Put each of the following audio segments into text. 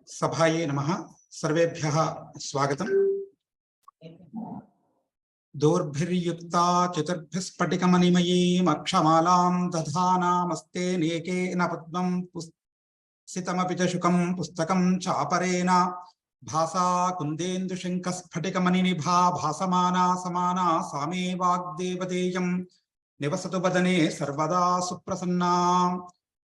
सभाये नमः। सर्वेभ्यः स्वागतम्। दोर्भिर्युक्ता चतुर्भिस्फटिकमणिमयीम् अक्षमालां दधानामस्ते नेकेन पद्मं पुस्सितमपि च शुकं पुस्तकं चापरेण भासा कुन्देन्दुशङ्खस्फटिकमणिनिभा भासमाना समाना सा मे वाग्देवतेयं निवसतु वदने सर्वदा सुप्रसन्ना।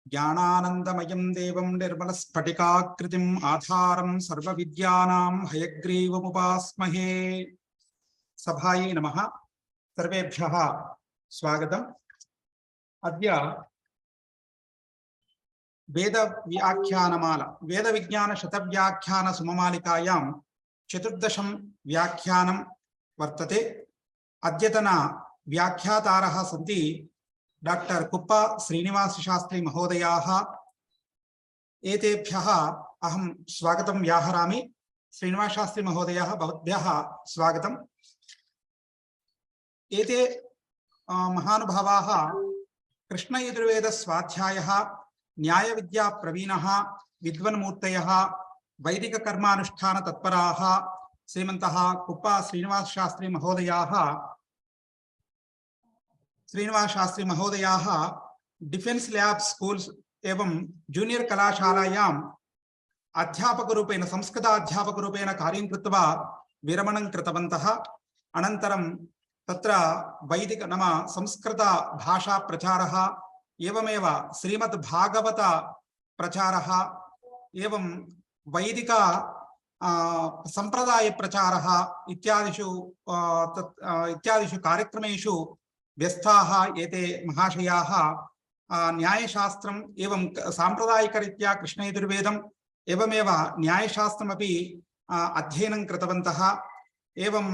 ज्ञानानन्दमयं देवं निर्मलस्फटिकाकृतिम् आधारं सर्वविद्यानां हयग्रीवमुपास्महे। सभायै नमः। सर्वेभ्यः स्वागतम्। अद्य वेदव्याख्यानमाला वेदविज्ञानशतव्याख्यानसुममालिकायां चतुर्दशं व्याख्यानं वर्तते। अद्यतन व्याख्यातारः सन्ति डॉक्टर कुप्पा श्रीनिवास शास्त्री महोदयाः। एतेभ्यः अहं स्वागतं व्याहरामि। श्रीनिवास शास्त्री महोदयाः, भवद्भ्यः स्वागतम्। एते महानुभावाः कृष्णयजुर्वेद स्वाध्यायः, न्यायविद्या प्रवीणः, विद्वन्मूर्तयः, वैदिक कर्मानुष्ठान तत्पराः श्रीमन्तः कुप्पा श्रीनिवास शास्त्री महोदयाः डिफेन्स लैब स्कूल्स एवं जूनियर कलाशालायाम् अध्यापकरूपेण संस्कृताध्यापकरूपेण कार्यं कृत्वा विरमणं कृतवन्तः। अनन्तरं तत्र वैदिक नाम संस्कृत भाषा प्रचारः एवमेव श्रीमद् भागवत प्रचारः एवं वैदिक संप्रदाय प्रचारः इत्यादिषु कार्यक्रमेषु व्यस्ताः एते महाशयाः। न्यायशास्त्रम् एवं सांप्रदायिकरीत्या कृष्णयजुर्वेदम् एवमेव न्यायशास्त्रमपि अध्ययनं कृतवन्तः। एवं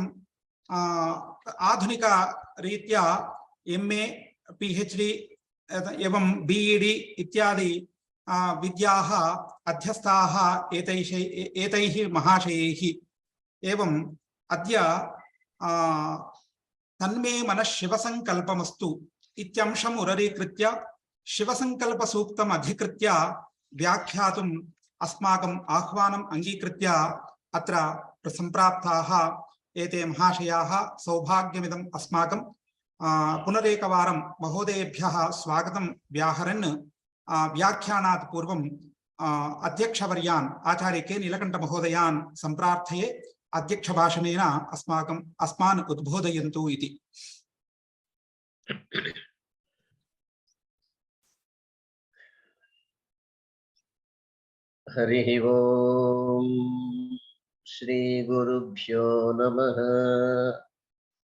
आधुनिकरीत्या MA PhD एवं BEd इत्यादि विद्याः अध्यस्ताः एतैः महाशयैः। एवं अद्य तन्मे मनः शिवसंकल्पमस्तु इत्यंशम् उररीकृत्य शिवसंकल्पसूक्तम् अधिकृत्य व्याख्यातुम् अस्माकम् आह्वानम् अङ्गीकृत्य अत्र सम्प्राप्ताः एते महाशयाः। सौभाग्यमिदम् अस्माकं। पुनरेकवारं महोदयेभ्यः स्वागतं व्याहरन् व्याख्यानात् पूर्वम् अध्यक्षवर्यान् आचार्य के नीलकण्ठ महोदयान् सम्प्रार्थये अध्यक्षभाषणेन अस्मान् उद्बोधयन्तु इति। हरिः ओम्। श्री गुरुभ्यो नमः।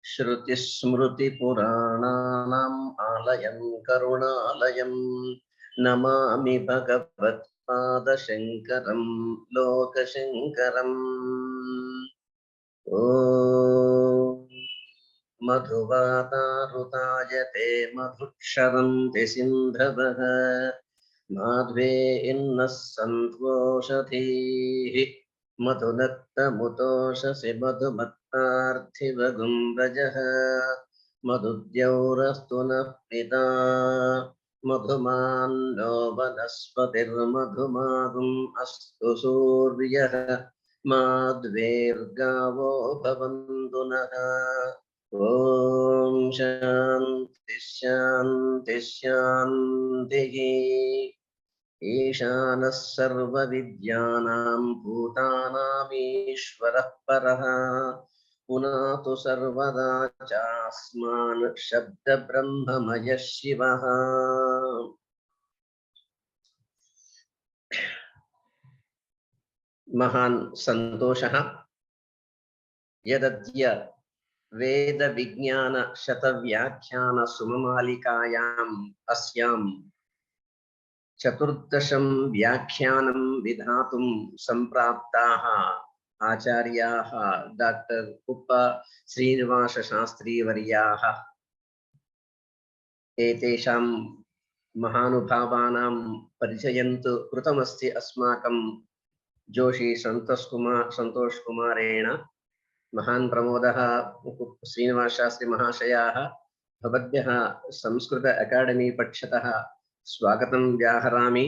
श्रुतिस्मृतिपुराणानाम् आलयं करुणालयं नमामि भगवत्पादशङ्करं लोकशङ्करम्। ॐ मधुवातारुतायते मधुक्षरन्ति सिन्धवः माध्वे इन्नः सन्तोषधीः मधुनक्तमुतोषसि मधुमत्तार्थिवगुं व्रजः मधुद्यौरस्तु नः पिता मधुमान्नो वनस्पतिर्मधुमागुम् अस्तु सूर्यः माध्वेर्गावो भवन्तु नः। ॐ शान्ति शान्ति शान्तिः। ईशानः सर्वविद्यानां भूतानामीश्वरः परः पुनातु सर्वदा चास्मान् शब्दब्रह्ममयः शिवः। महान् सन्तोषः यदद्य वेदविज्ञान शतव्याख्यान सुममालिकायाम् अस्यां चतुर्दशं व्याख्यानं विधातुं सम्प्राप्ताः आचार्याः डॉक्टर कुप्पा श्रीनिवास शास्त्री वर्याः। एतेषां महानुभावानां परिचयं तु कृतमस्ति अस्माकं जोशी संतोष कुमारेण। महान् प्रमोदः श्रीनिवास शास्त्री महाशयाः भवद्भ्यः संस्कृत अकाडेमी पक्षतः स्वागतं व्याहरामि।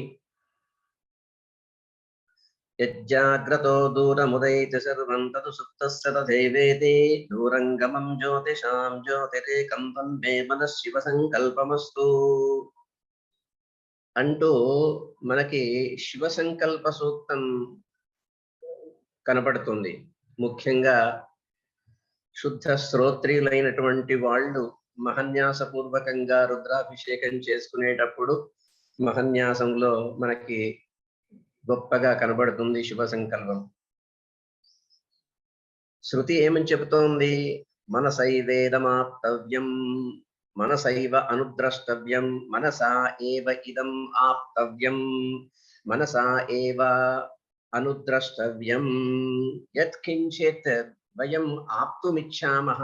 యజ్జాగ్రతో దూరముదైతి సర్వం తదు సుప్తస్య తథైవేతి దూరంగమం జ్యోతిషాం జ్యోతిరేకం వందే మనః శివ సంకల్పమస్తు అంటూ మనకి శివ సంకల్ప సూక్తం కనపడుతుంది. ముఖ్యంగా శుద్ధ శ్రోత్రియులైనటువంటి వాళ్ళు మహన్యాసపూర్వకంగా రుద్రాభిషేకం చేసుకునేటప్పుడు మహన్యాసంలో మనకి గొప్పగా కనబడుతుంది శుభ సంకల్పం. శృతి ఏమని చెబుతోంది? మనసైవేదమాప్తవ్యం, మనసైవ అనుద్రష్టవ్యం, మనసా ఏవ ఇదం ఆప్తవ్యం, మనసా ఏవ అనుద్రష్టవ్యం. యత్కించిత్ వయం ఆప్తుమిచ్ఛామః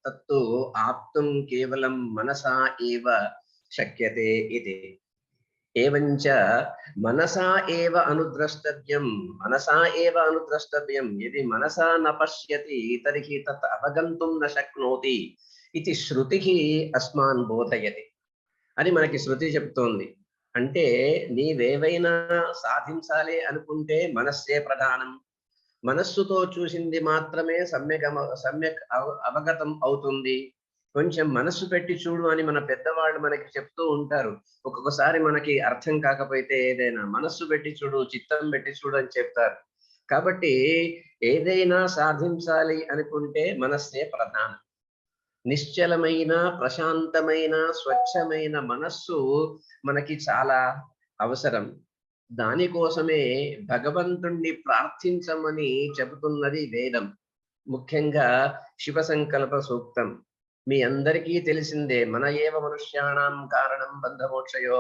తత్తు ఆప్తుం కేవలం మనసా ఏవ శక్యతే ఇది. ఏవంచ మనసా ఏవ అనుద్రష్టవ్యం, మనసా ఏవ అనుద్రష్టవ్యం. యది మనసా న పశ్యతి తర్హి తత్ అవగంతుం న శక్నోతి ఇది శృతిః అస్మాన్ బోధయతి అని మనకి శృతి చెప్తోంది. అంటే నీవేవైనా సాధించాలి అనుకుంటే మనస్సే ప్రధానం. మనస్సుతో చూసింది మాత్రమే సమ్యక్ అవగతం అవుతుంది. కొంచెం మనస్సు పెట్టి చూడు అని మన పెద్దవాళ్ళు మనకి చెప్తూ ఉంటారు. ఒక్కొక్కసారి మనకి అర్థం కాకపోతే ఏదైనా మనస్సు పెట్టి చూడు, చిత్తం పెట్టి చూడు అని చెప్తారు. కాబట్టి ఏదైనా సాధించాలి అనుకుంటే మనస్సే ప్రధానం. నిశ్చలమైన, ప్రశాంతమైన, స్వచ్ఛమైన మనస్సు మనకి చాలా అవసరం. దానికోసమే భగవంతుణ్ణి ప్రార్థించమని చెబుతున్నది వేదం. ముఖ్యంగా శివ సంకల్ప సూక్తం. మీ అందరికీ తెలిసిందే, మన ఏవ మనుష్యాణం కారణం బంధమోక్షయో.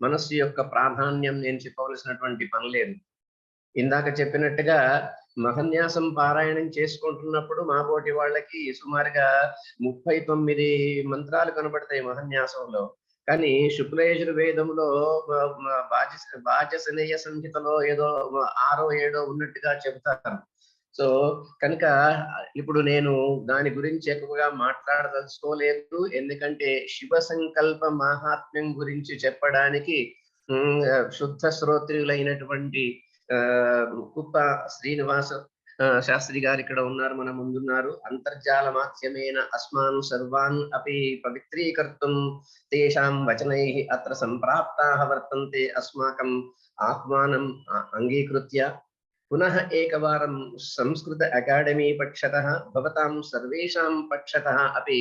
మనస్సు యొక్క ప్రాధాన్యం నేను చెప్పవలసినటువంటి పని లేదు. ఇందాక చెప్పినట్టుగా మహన్యాసం పారాయణం చేసుకుంటున్నప్పుడు మా పోటీ వాళ్ళకి సుమారుగా 39 మంత్రాలు కనబడతాయి మహన్యాసంలో. కానీ శుక్లయజుర్వేదంలో వాజసనేయ సంహితలో ఏదో 6 7 ఉన్నట్టుగా చెబుతారు. సో కనుక ఇప్పుడు నేను దాని గురించి ఎక్కువగా మాట్లాడదలుచుకోలేదు. ఎందుకంటే శివ సంకల్ప మహాత్మ్యం గురించి చెప్పడానికి శుద్ధ శ్రోత్రియులైనటువంటి కుప్ప శ్రీనివాస శాస్త్రి గారు ఇక్కడ ఉన్నారు, మన ముందున్నారు. అంతర్జాల మాధ్యమేన అస్మాన్ సర్వాన్ అపి పవిత్రీకర్తుం తేషాం వచనైః అత్ర సంప్రాప్తాః వర్తంతే అస్మాకం ఆత్మానం అంగీకృత్య పునః ఏకవారం సంస్కృత అకాడమీ పక్షతః భవతాం సర్వేషాం పక్షతః అపి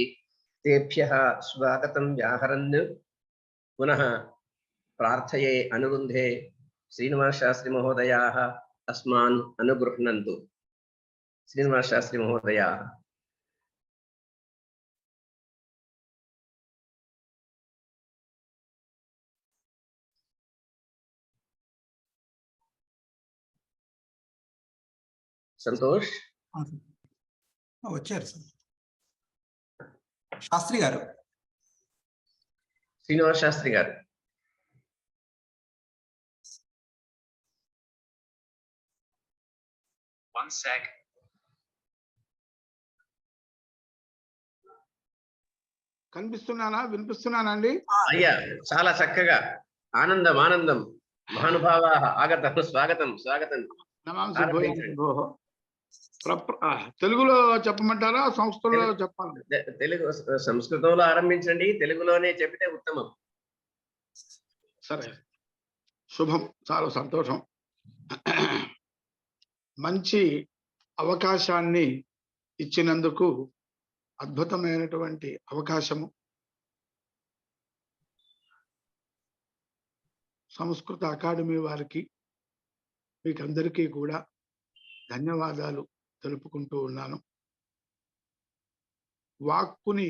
తేభ్యः స్వాగతం వ్యాహరన్ పునః ప్రార్థయే అనురుంధే శ్రీనివాస శాస్త్రి మహోదయాः అస్మాన్ అనుగృహ్ణन्तు. శ్రీనివాస శాస్త్రి మహోదయాः. సంతోష్ వచ్చారు సార్. శాస్త్రి గారు, శ్రీనివాస శాస్త్రి గారు. కనిపిస్తున్నానా? వినిపిస్తున్నానండి? అయ్యా చాలా చక్కగా. ఆనందం ఆనందం. మహానుభావాః ఆగతం. స్వాగతం స్వాగతం. నమాంసి భోః. తెలుగులో చెప్పమంటారా, సంస్కృతంలో చెప్పాలి? తెలుగు, సంస్కృతంలో ఆరంభించండి, తెలుగులోనే చెబితే ఉత్తమం. సరే, శుభం. చాలా సంతోషం. మంచి అవకాశాన్ని ఇచ్చినందుకు, అద్భుతమైనటువంటి అవకాశము. సంస్కృత అకాడమీ వారికి, మీకందరికీ కూడా ధన్యవాదాలు తెలుపుకుంటూ ఉన్నాను. వాక్కుని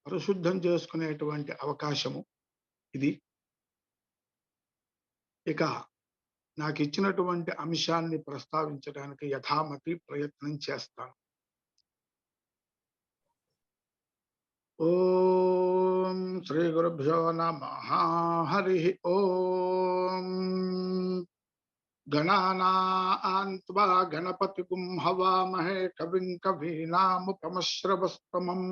పరిశుద్ధం చేసుకునేటువంటి అవకాశము ఇది. ఇక నాకు ఇచ్చినటువంటి అంశాన్ని ప్రస్తావించడానికి యథామతి ప్రయత్నం చేస్తాను. ఓం శ్రీ గురుభ్యో నమః. హరి ఓం. గణానాం త్వా గణపతిగుం హవామహే కవిం కవీనాముపమశ్రవస్తమం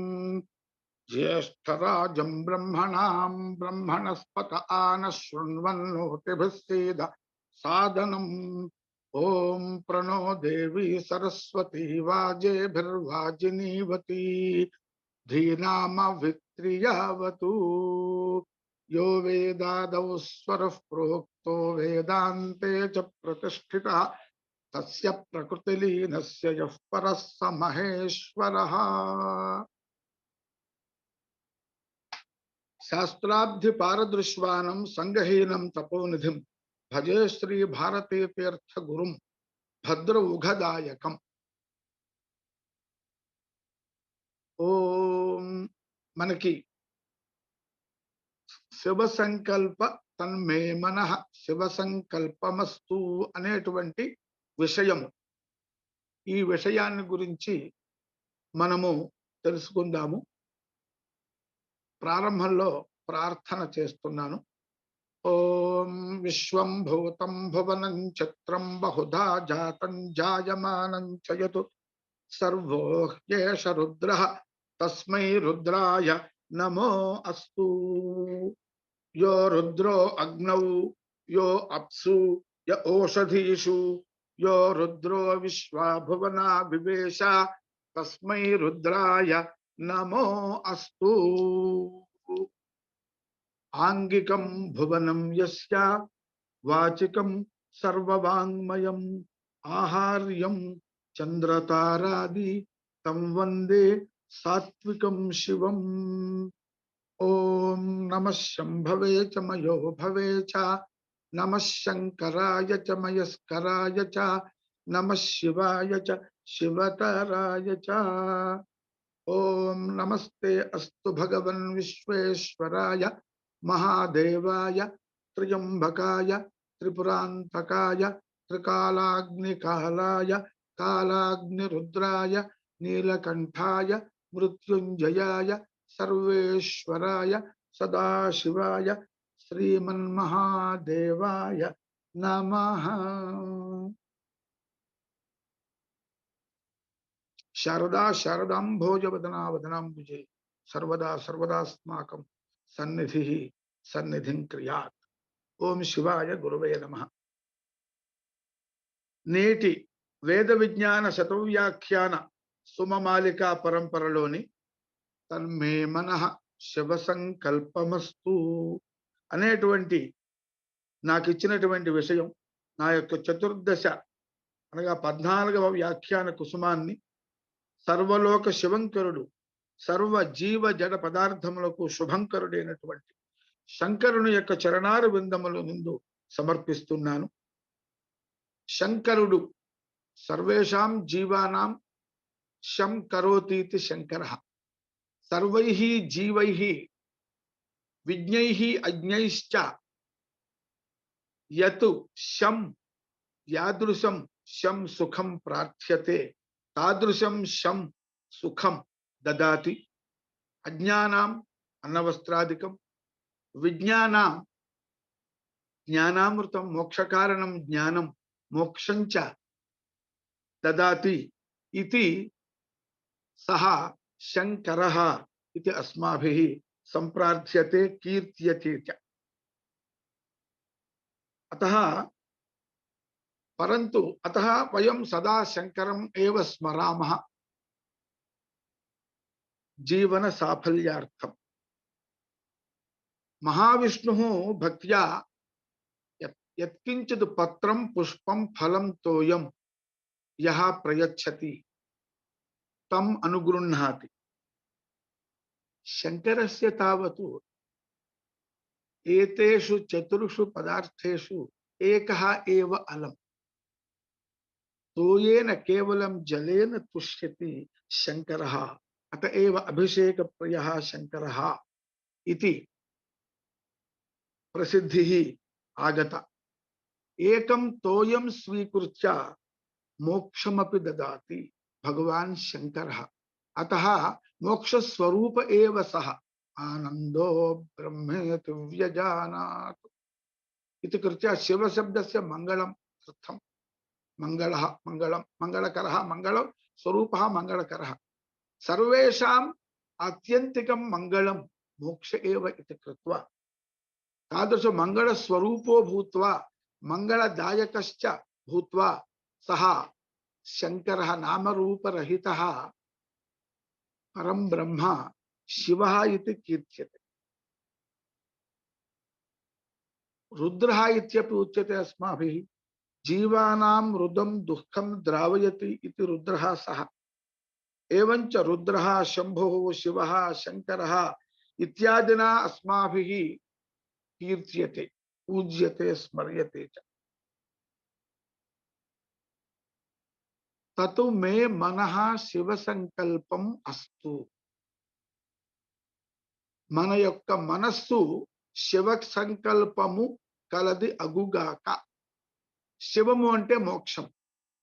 జ్యేష్ఠరాజం బ్రహ్మణాం బ్రహ్మణస్పత ఆనః శృణ్వన్నోతిభిः साधनम। ओम प्रणो देवी सरस्वती वाजेभिर्वाजिनीवती धीनामवित्रियावतु। यो वेदादौ स्वरः प्रोक्तो वेदान्ते च प्रतिष्ठितः तस्य प्रकृतिलीनस्य यः परः स महेश्वरः। शास्त्राब्धि पारदृश्वानं संगहीनं तपोनिधिं भजे श्री भारती तीर्थ गुरुं भद्र उघदायकम्। ओम మనకి శివ సంకల్ప తన్మే మనః శివ సంకల్పమస్తు అనేటువంటి విషయము. ఈ విషయాన్ని గురించి మనము తెలుసుకుందాము. ప్రారంభంలో ప్రార్థన చేస్తున్నాను. ఓం విశ్వం భూతం భువనం చత్రం బహుధా జాతం జాయమానం చయతు సర్వో హ్యేష రుద్రః తస్మై రుద్రాయ నమో అస్తు. यो रुद्रो अग्नौ यो अप्सु य ओषधीषु यो रुद्रो विश्वा भुवना विवेश तस्मै रुद्राय नमो अस्तु. आंगिकं भुवनं यस्य वाचिकं सर्ववाङ्मयम् आहार्यं चंद्रतारादि तं वन्दे सात्विकं शिवम्. ओम नमः शंभवे च मयो भवे च नमः शंकराय च मयस्कराय च नमः शिवाय च शिवतराय च। ओम नमस्ते अस्तु भगवन् विश्वेश्वराय महादेवाय त्र्यंबकाय त्रिपुरांतकाय त्रिकालाग्निकालाय कालाग्निरुद्राय नीलकंठाय मृत्युंजयाय सर्वेश्वराय सदाशिवाय श्रीमन्महादेवाय नमः। शारदा शारदाम्भोजवदना वदनाम्बुजे सर्वदा सर्वदास्माकं सन्निधिः सन्निधिं क्रियात्। ओम शिवाय गुरुवे नमः। నేటి వేద విజ్ఞాన శతవ్యాఖ్యాన సుమమాలిక పరంపరలోని తన్మే మనః శివ సంకల్పమస్తు అనేటువంటి నాకు ఇచ్చినటువంటి విషయం, నా యొక్క చతుర్దశ అనగా 14వ వ్యాఖ్యాన కుసుమాన్ని సర్వలోక శివంకరుడు సర్వ జీవ జడ పదార్థములకు శుభంకరుడైనటువంటి శంకరుని యొక్క చరణార విందముల ముందు సమర్పిస్తున్నాను. శంకరుడు సర్వేషాం జీవానాం శం కరోతీతి శంకరః. सर्वैः जीवैः विज्ञैः अज्ञैश्च यतु शं यादृशं शं सुखं प्रार्थ्यते तादृशं शं सुखं ददाति. अज्ञानाम् अन्नवस्त्रादिकं विज्ञानां ज्ञानामृतं मोक्षकारणं ज्ञानं मोक्षं च ददाति इति सः शंकरः इति अस्माभिः संप्रार्थ्यते कीर्त्यते च. अतः परन्तु अतः वयं सदा शंकरम् एव स्मरामः जीवन साफल्यार्थम्. महाविष्णुः भक्त्या यत्किंचित् पत्रं पुष्पं फलं तोयं यः प्रयच्छति तम अनुगृह्णाति. शंकरस्य तावतु एतेषु चतुर्षु पदार्थेषु एकः एव अलम्. तोयेन केवलं जलेन तुष्यति शंकरः, अत एव अभिषेक प्रियः शंकरः इति प्रसिद्धिः आगता. एकं तोयं स्वीकृत्य मोक्षमपि ददाति भगवान शंकरः. अतः मोक्ष स्वरूप एव सः आनंदो ब्रह्मेति व्यजानात् इति कृत्य शिव शब्दस्य मंगलम् अर्थं. मंगलः मंगलम् मंगलकरः मंगल स्वरूपः मंगलकरः. सर्वेषाम् आत्यन्तिकं मंगलं मोक्ष एव इति कृत्वा तादृश मंगल स्वरूपो भूत्वा మంగళదాయకశ్చ భూత్వా సహ శంకరः నామరూపరహితः పరం బ్రహ్మ శివः ఇతి కీర్త్యతే. रुद्रः इत्यपि उच्यते अस्माभिः. जीवानां रुदं दुःखं द्रावयति इति रुद्रः सः. एवञ्च रुद्रः शम्भुः शिवः शङ्करः इत्यादिना अस्माभिः कीर्त्यते, पूज्यते, स्मर्यते च. ततु मे मनः शिवसङ्कल्पम् अस्तु. మన యొక్క మనస్సు శివ సంకల్పము కలది అగుగాక. శివము అంటే మోక్షం,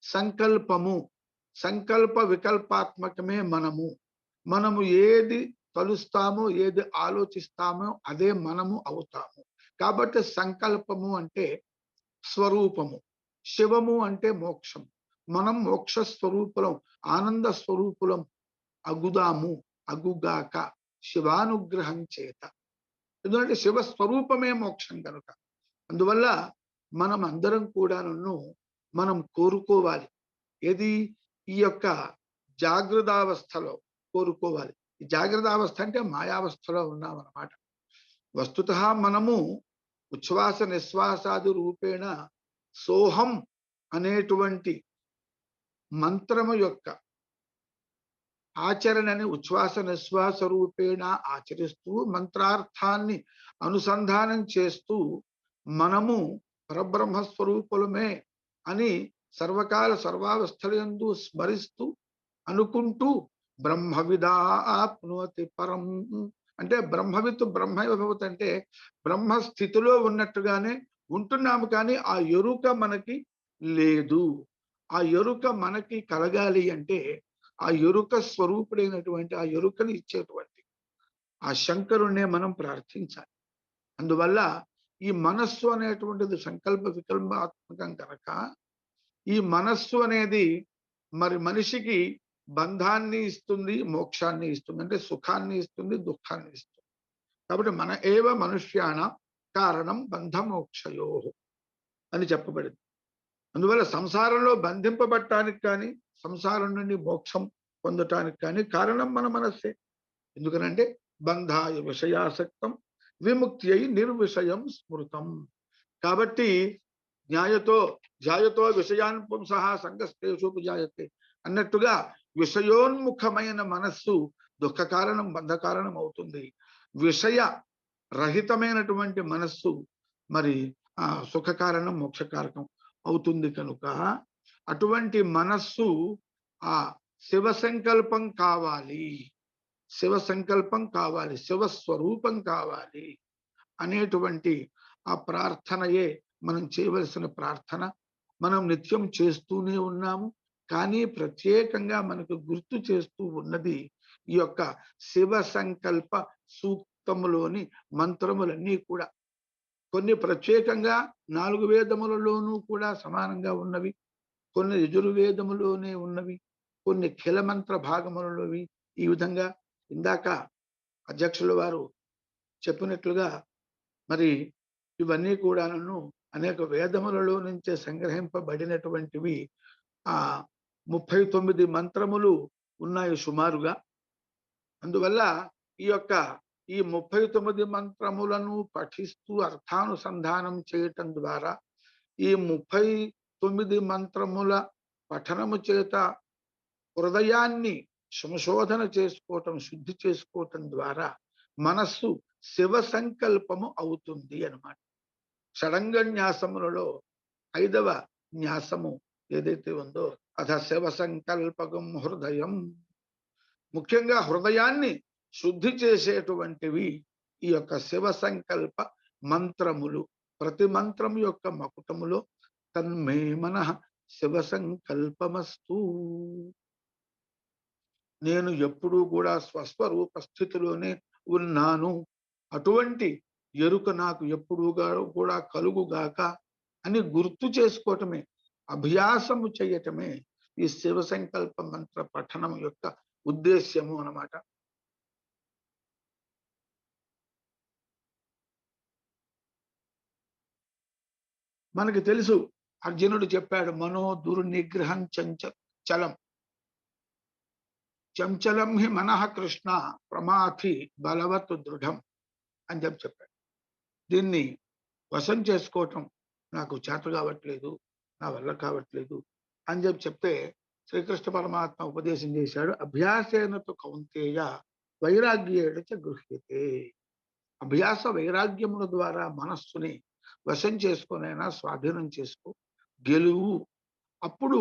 సంకల్పము సంకల్ప వికల్పాత్మకమే మనము. మనము ఏది తలుస్తామో ఏది ఆలోచిస్తామో అదే మనము అవుతాము. కాబట్టి సంకల్పము అంటే స్వరూపము, శివము అంటే మోక్షం. మనం మోక్ష స్వరూపులం, ఆనంద స్వరూపులం అగుదాము, అగుగాక శివానుగ్రహం చేత. ఎందుకంటే శివ స్వరూపమే మోక్షం కనుక. అందువల్ల మనం అందరం కూడాను మనం కోరుకోవాలి. ఏది? ఈ యొక్క జాగృతావస్థలో కోరుకోవాలి. ఈ జాగ్రత్తావస్థ అంటే మాయావస్థలో ఉన్నాం అన్నమాట. వస్తుతః మనము ఉచ్ఛ్వాస నిశ్వాసాది రూపేణ సోహం అనేటువంటి మంత్రము యొక్క ఆచరణని ఉచ్ఛ్వాస నిశ్వాస రూపేణ ఆచరిస్తూ మంత్రార్థాన్ని అనుసంధానం చేస్తూ మనము పరబ్రహ్మ స్వరూపులమే అని సర్వకాల సర్వావస్థలందు స్మరిస్తూ అనుకుంటూ బ్రహ్మవిదా ఆప్నోతి పరం అంటే బ్రహ్మవిత్ బ్రహ్మైవ భవతి అంటే బ్రహ్మ స్థితిలో ఉన్నట్టుగానే ఉంటున్నాము. కానీ ఆ ఎరుక మనకి లేదు. ఆ ఎరుక మనకి కలగాలి అంటే ఆ ఎరుక స్వరూపుడైనటువంటి ఆ ఎరుకని ఇచ్చేటువంటి ఆ శంకరుణ్ణే మనం ప్రార్థించాలి. అందువల్ల ఈ మనస్సు అనేటువంటిది సంకల్ప వికల్పాత్మకం కనుక ఈ మనస్సు అనేది మరి మనిషికి బంధాన్ని ఇస్తుంది, మోక్షాన్ని ఇస్తుంది, అంటే సుఖాన్ని ఇస్తుంది, దుఃఖాన్ని ఇస్తుంది. కాబట్టి మన ఏవ మనుష్యాణ కారణం బంధమోక్షయో అని చెప్పబడింది. అందువల్ల సంసారంలో బంధింపబడటానికి కానీ సంసారం నుండి మోక్షం పొందటానికి కానీ కారణం మన మనస్సే. ఎందుకనంటే బంధాయ విషయాసక్తం విముక్తి అయి నిర్విషయం స్మృతం. కాబట్టి ధ్యాయతో విషయాన్ పుంసః సంగస్తేషుపజాయతే అన్నట్టుగా విషయోన్ముఖమైన మనస్సు దుఃఖ కారణం, బంధ కారణం అవుతుంది. విషయ రహితమైనటువంటి మనస్సు మరి సుఖ కారణం, మోక్ష కారకం అవుతుంది. కనుక అటువంటి మనస్సు ఆ శివ సంకల్పం కావాలి, శివ సంకల్పం కావాలి, శివస్వరూపం కావాలి అనేటువంటి ఆ ప్రార్థనయే మనం చేయవలసిన ప్రార్థన. మనం నిత్యం చేస్తూనే ఉన్నాము. కానీ ప్రత్యేకంగా మనకు గుర్తు చేస్తూ ఉన్నది ఈ యొక్క శివ సంకల్ప సూక్తములోని మంత్రములన్నీ కూడా. కొన్ని ప్రత్యేకంగా 4 వేదములలోనూ కూడా సమానంగా ఉన్నవి, కొన్ని యజుర్వేదములోనే ఉన్నవి, కొన్ని ఖిలమంత్ర భాగములలోవి. ఈ విధంగా ఇందాక అధ్యక్షుల వారు చెప్పినట్లుగా మరి ఇవన్నీ కూడాను అనేక వేదములలో నుంచే సంగ్రహింపబడినటువంటివి. 39 మంత్రములు ఉన్నాయి సుమారుగా. అందువల్ల ఈ 39 మంత్రములను పఠిస్తూ అర్థానుసంధానం చేయటం ద్వారా ఈ 39 మంత్రముల పఠనము చేత హృదయాన్ని సంశోధన చేసుకోవటం, శుద్ధి చేసుకోవటం ద్వారా మనస్సు శివ సంకల్పము అవుతుంది అన్నమాట. షడంగ న్యాసములలో 5వ న్యాసము ఏదైతే ఉందో అథ శివ సంకల్పకం హృదయం. ముఖ్యంగా హృదయాన్ని శుద్ధి చేసేటువంటివి ఈ యొక్క శివ సంకల్ప మంత్రములు. ప్రతి మంత్రం యొక్క మకుటములో తన్మే మనః శివ సంకల్పమస్తు. నేను ఎప్పుడూ కూడా స్వస్వరూప స్థితిలోనే ఉన్నాను, అటువంటి ఎరుక నాకు ఎప్పుడూగా కూడా కలుగుగాక అని గుర్తు చేసుకోవటమే, అభ్యాసము చేయటమే ఈ శివ సంకల్ప మంత్ర పఠనం యొక్క ఉద్దేశ్యము అన్నమాట. మనకి తెలుసు, అర్జునుడు చెప్పాడు, మనో దుర్నిగ్రహం చంచలం చంచలం హి మనః కృష్ణ ప్రమాథి బలవత్ దృఢం అని చెప్పాడు. దీన్ని వశం చేసుకోవటం నాకు చేత కావట్లేదు, నా వల్ల కావట్లేదు అని చెప్తే శ్రీకృష్ణ పరమాత్మ ఉపదేశం చేశాడు, అభ్యాసేనతో కౌంతేయ వైరాగ్యేణ చ గృహ్యతే. అభ్యాస వైరాగ్యముల ద్వారా మనస్సుని వశం చేసుకునైనా స్వాధీనం చేసుకో, గెలువు. అప్పుడు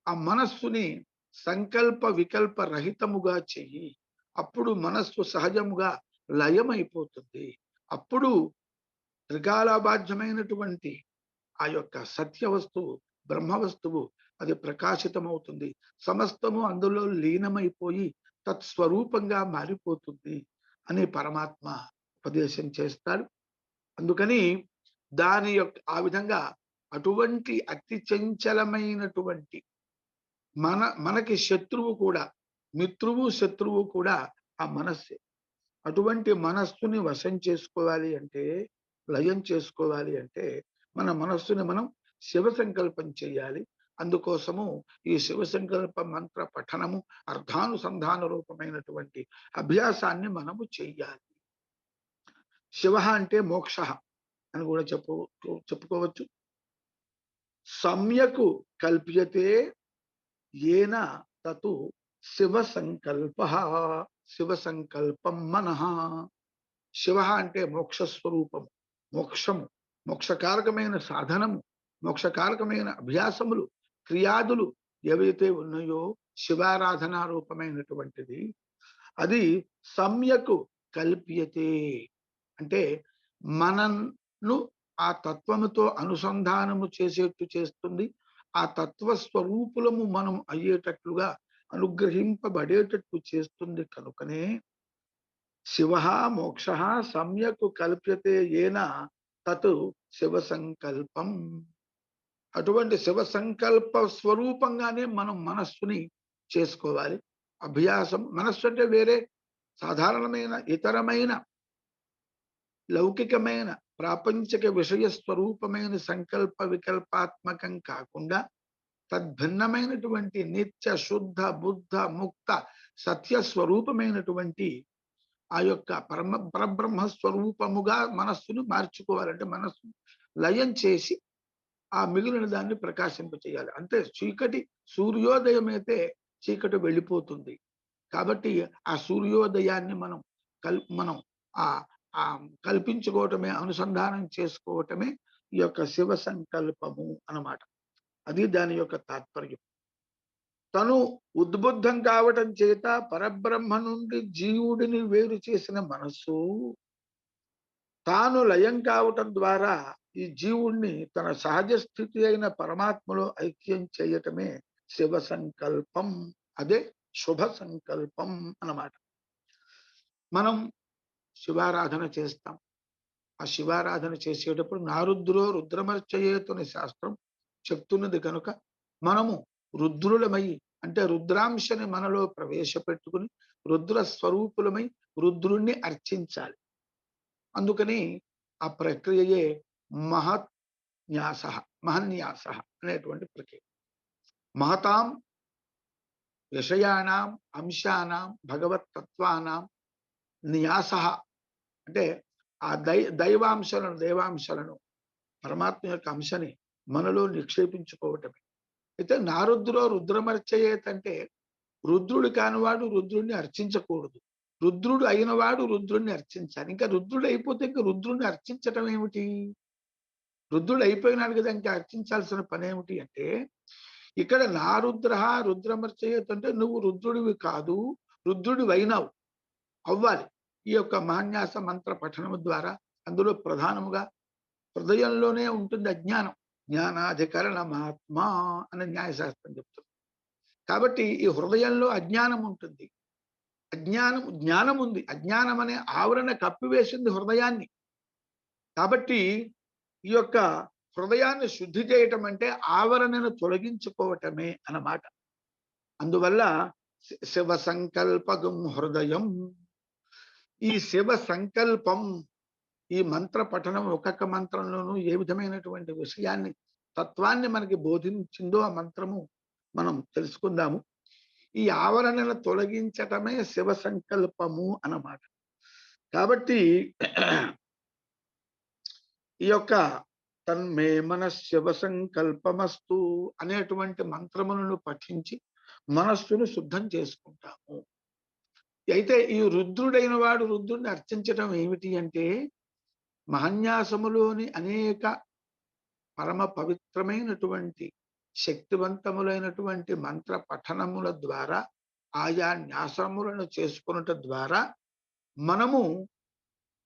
ఆ మనస్సుని సంకల్ప వికల్ప రహితముగా చెయ్యి. అప్పుడు మనస్సు సహజముగా లయమైపోతుంది. అప్పుడు త్రికాలాబాధ్యమైనటువంటి ఆ యొక్క సత్య వస్తువు, బ్రహ్మ వస్తువు అది ప్రకాశితమవుతుంది. సమస్తము అందులో లీనమైపోయి తత్స్వరూపంగా మారిపోతుంది అని పరమాత్మ ఉపదేశం చేస్తాడు. అందుకని దాని యొక్క ఆ విధంగా అటువంటి అతి చంచలమైనటువంటి మనకి శత్రువు కూడా, మిత్రువు శత్రువు కూడా ఆ మనస్సే. అటువంటి మనస్సుని వశం చేసుకోవాలి అంటే, లయం చేసుకోవాలి అంటే మన మనస్సుని మనం శివ సంకల్పం చేయాలి. అందుకోసము ఈ శివ సంకల్ప మంత్ర పఠనము, అర్థానుసంధాన రూపమైనటువంటి అభ్యాసాన్ని మనము చెయ్యాలి. శివ అంటే మోక్ష అని కూడా చెప్పుకోవచ్చు. సమ్యకు కల్ప్యతే ఏన తతు శివ సంకల్ప. శివ సంకల్పం మనః. శివ అంటే మోక్ష స్వరూపము, మోక్షము, మోక్షకారకమైన సాధనము, మోక్షకారకమైన అభ్యాసములు, క్రియాదులు ఏవైతే ఉన్నాయో శివారాధనా రూపమైనటువంటిది అది సమ్యకు కల్ప్యతే అంటే మనను ఆ తత్వముతో అనుసంధానము చేసేట్టు చేస్తుంది. ఆ తత్వ స్వరూపులము మనం అయ్యేటట్లుగా అనుగ్రహింపబడేటట్టు చేస్తుంది. కనుకనే శివ మోక్ష సమ్యకు కల్ప్యతే ఏన తత్ శివ సంకల్పం. అటువంటి శివ సంకల్ప స్వరూపంగానే మనం మనస్సుని చేసుకోవాలి. అభ్యాసం, మనస్సు అంటే వేరే సాధారణమైన ఇతరమైన లౌకికమైన ప్రాపంచిక విషయ స్వరూపమైన సంకల్ప వికల్పాత్మకం కాకుండా తద్భిన్నమైనటువంటి నిత్య శుద్ధ బుద్ధ ముక్త సత్య స్వరూపమైనటువంటి ఆ యొక్క పరబ్రహ్మ స్వరూపముగా మనస్సును మార్చుకోవాలంటే మనస్సు లయం చేసి ఆ మిగిలిన దాన్ని ప్రకాశింపచేయాలి. అంతే. చీకటి సూర్యోదయం అయితే చీకటి వెళ్ళిపోతుంది. కాబట్టి ఆ సూర్యోదయాన్ని మనం ఆ కల్పించుకోవటమే, అనుసంధానం చేసుకోవటమే ఈ యొక్క శివ సంకల్పము అన్నమాట. అది దాని యొక్క తాత్పర్యం. తను ఉద్బుద్ధం కావటం చేత పరబ్రహ్మ నుండి జీవుడిని వేరు చేసిన మనస్సు తాను లయం కావటం ద్వారా ఈ జీవుణ్ణి తన సహజ స్థితి అయిన పరమాత్మలో ఐక్యం చేయటమే శివ సంకల్పం. అదే శుభ సంకల్పం అన్నమాట. మనం శివారాధన చేస్తాం. ఆ శివారాధన చేసేటప్పుడు నారుద్రో రుద్రమర్చయేతుని శాస్త్రం చెప్తున్నది కనుక మనము రుద్రులమై అంటే రుద్రాంశని మనలో ప్రవేశపెట్టుకుని రుద్ర స్వరూపులమై రుద్రుణ్ణి అర్చించాలి. అందుకని ఆ ప్రక్రియయే మహన్యాస అనేటువంటి ప్రక్రియ. మహతాం విషయానాం అంశానాం భగవత్ తత్వానాం న్యాస అంటే ఆ దేవాంశాలను పరమాత్మ యొక్క అంశని మనలో నిక్షేపించుకోవటమే. అయితే నారుద్రో రుద్రమర్చయేత్ అంటే రుద్రుడు కానివాడు రుద్రుడిని అర్చించకూడదు. రుద్రుడు అయినవాడు రుద్రుడిని అర్చించాలి. ఇంకా రుద్రుడు అయిపోతే ఇంకా రుద్రుడిని అర్చించటం ఏమిటి? రుద్రుడు అయిపోయినాడు కదా, ఇంకా అర్చించాల్సిన పని ఏమిటి అంటే ఇక్కడ నారుద్ర రుద్రమర్చయేత్ అంటే నువ్వు రుద్రుడివి కాదు, రుద్రుడివి అయినావు, అవ్వాలి. ఈ యొక్క మహాన్యాస మంత్ర పఠనము ద్వారా అందులో ప్రధానముగా హృదయంలోనే ఉంటుంది అజ్ఞానం. జ్ఞానాధికరణమాత్మ అనే న్యాయశాస్త్రం చెప్తుంది. కాబట్టి ఈ హృదయంలో అజ్ఞానం ఉంటుంది. జ్ఞానం ఉంది. అజ్ఞానం అనే ఆవరణ కప్పివేసింది హృదయాన్ని. కాబట్టి ఈ యొక్క హృదయాన్ని శుద్ధి చేయటం అంటే ఆవరణను తొలగించుకోవటమే అన్నమాట. అందువల్ల శివ సంకల్పగం హృదయం. ఈ శివ సంకల్పం, ఈ మంత్ర పఠనం ఒక్కొక్క మంత్రంలోనూ ఏ విధమైనటువంటి విషయాన్ని తత్వాన్ని మనకి బోధించిందో ఆ మంత్రము మనం తెలుసుకుందాము. ఈ ఆవరణను తొలగించటమే శివ సంకల్పము అన్నమాట. కాబట్టి ఈ యొక్క తన్మే మన శివ సంకల్పమస్తు అనేటువంటి మంత్రములను పఠించి మనస్సును శుద్ధం చేసుకుంటాము. అయితే ఈ రుద్రుడైన వాడు రుద్రుడిని అర్చించడం ఏమిటి అంటే, మహన్యాసములోని అనేక పరమ పవిత్రమైనటువంటి శక్తివంతములైనటువంటి మంత్ర పఠనముల ద్వారా, ఆయా న్యాసములను చేసుకున్నట ద్వారా మనము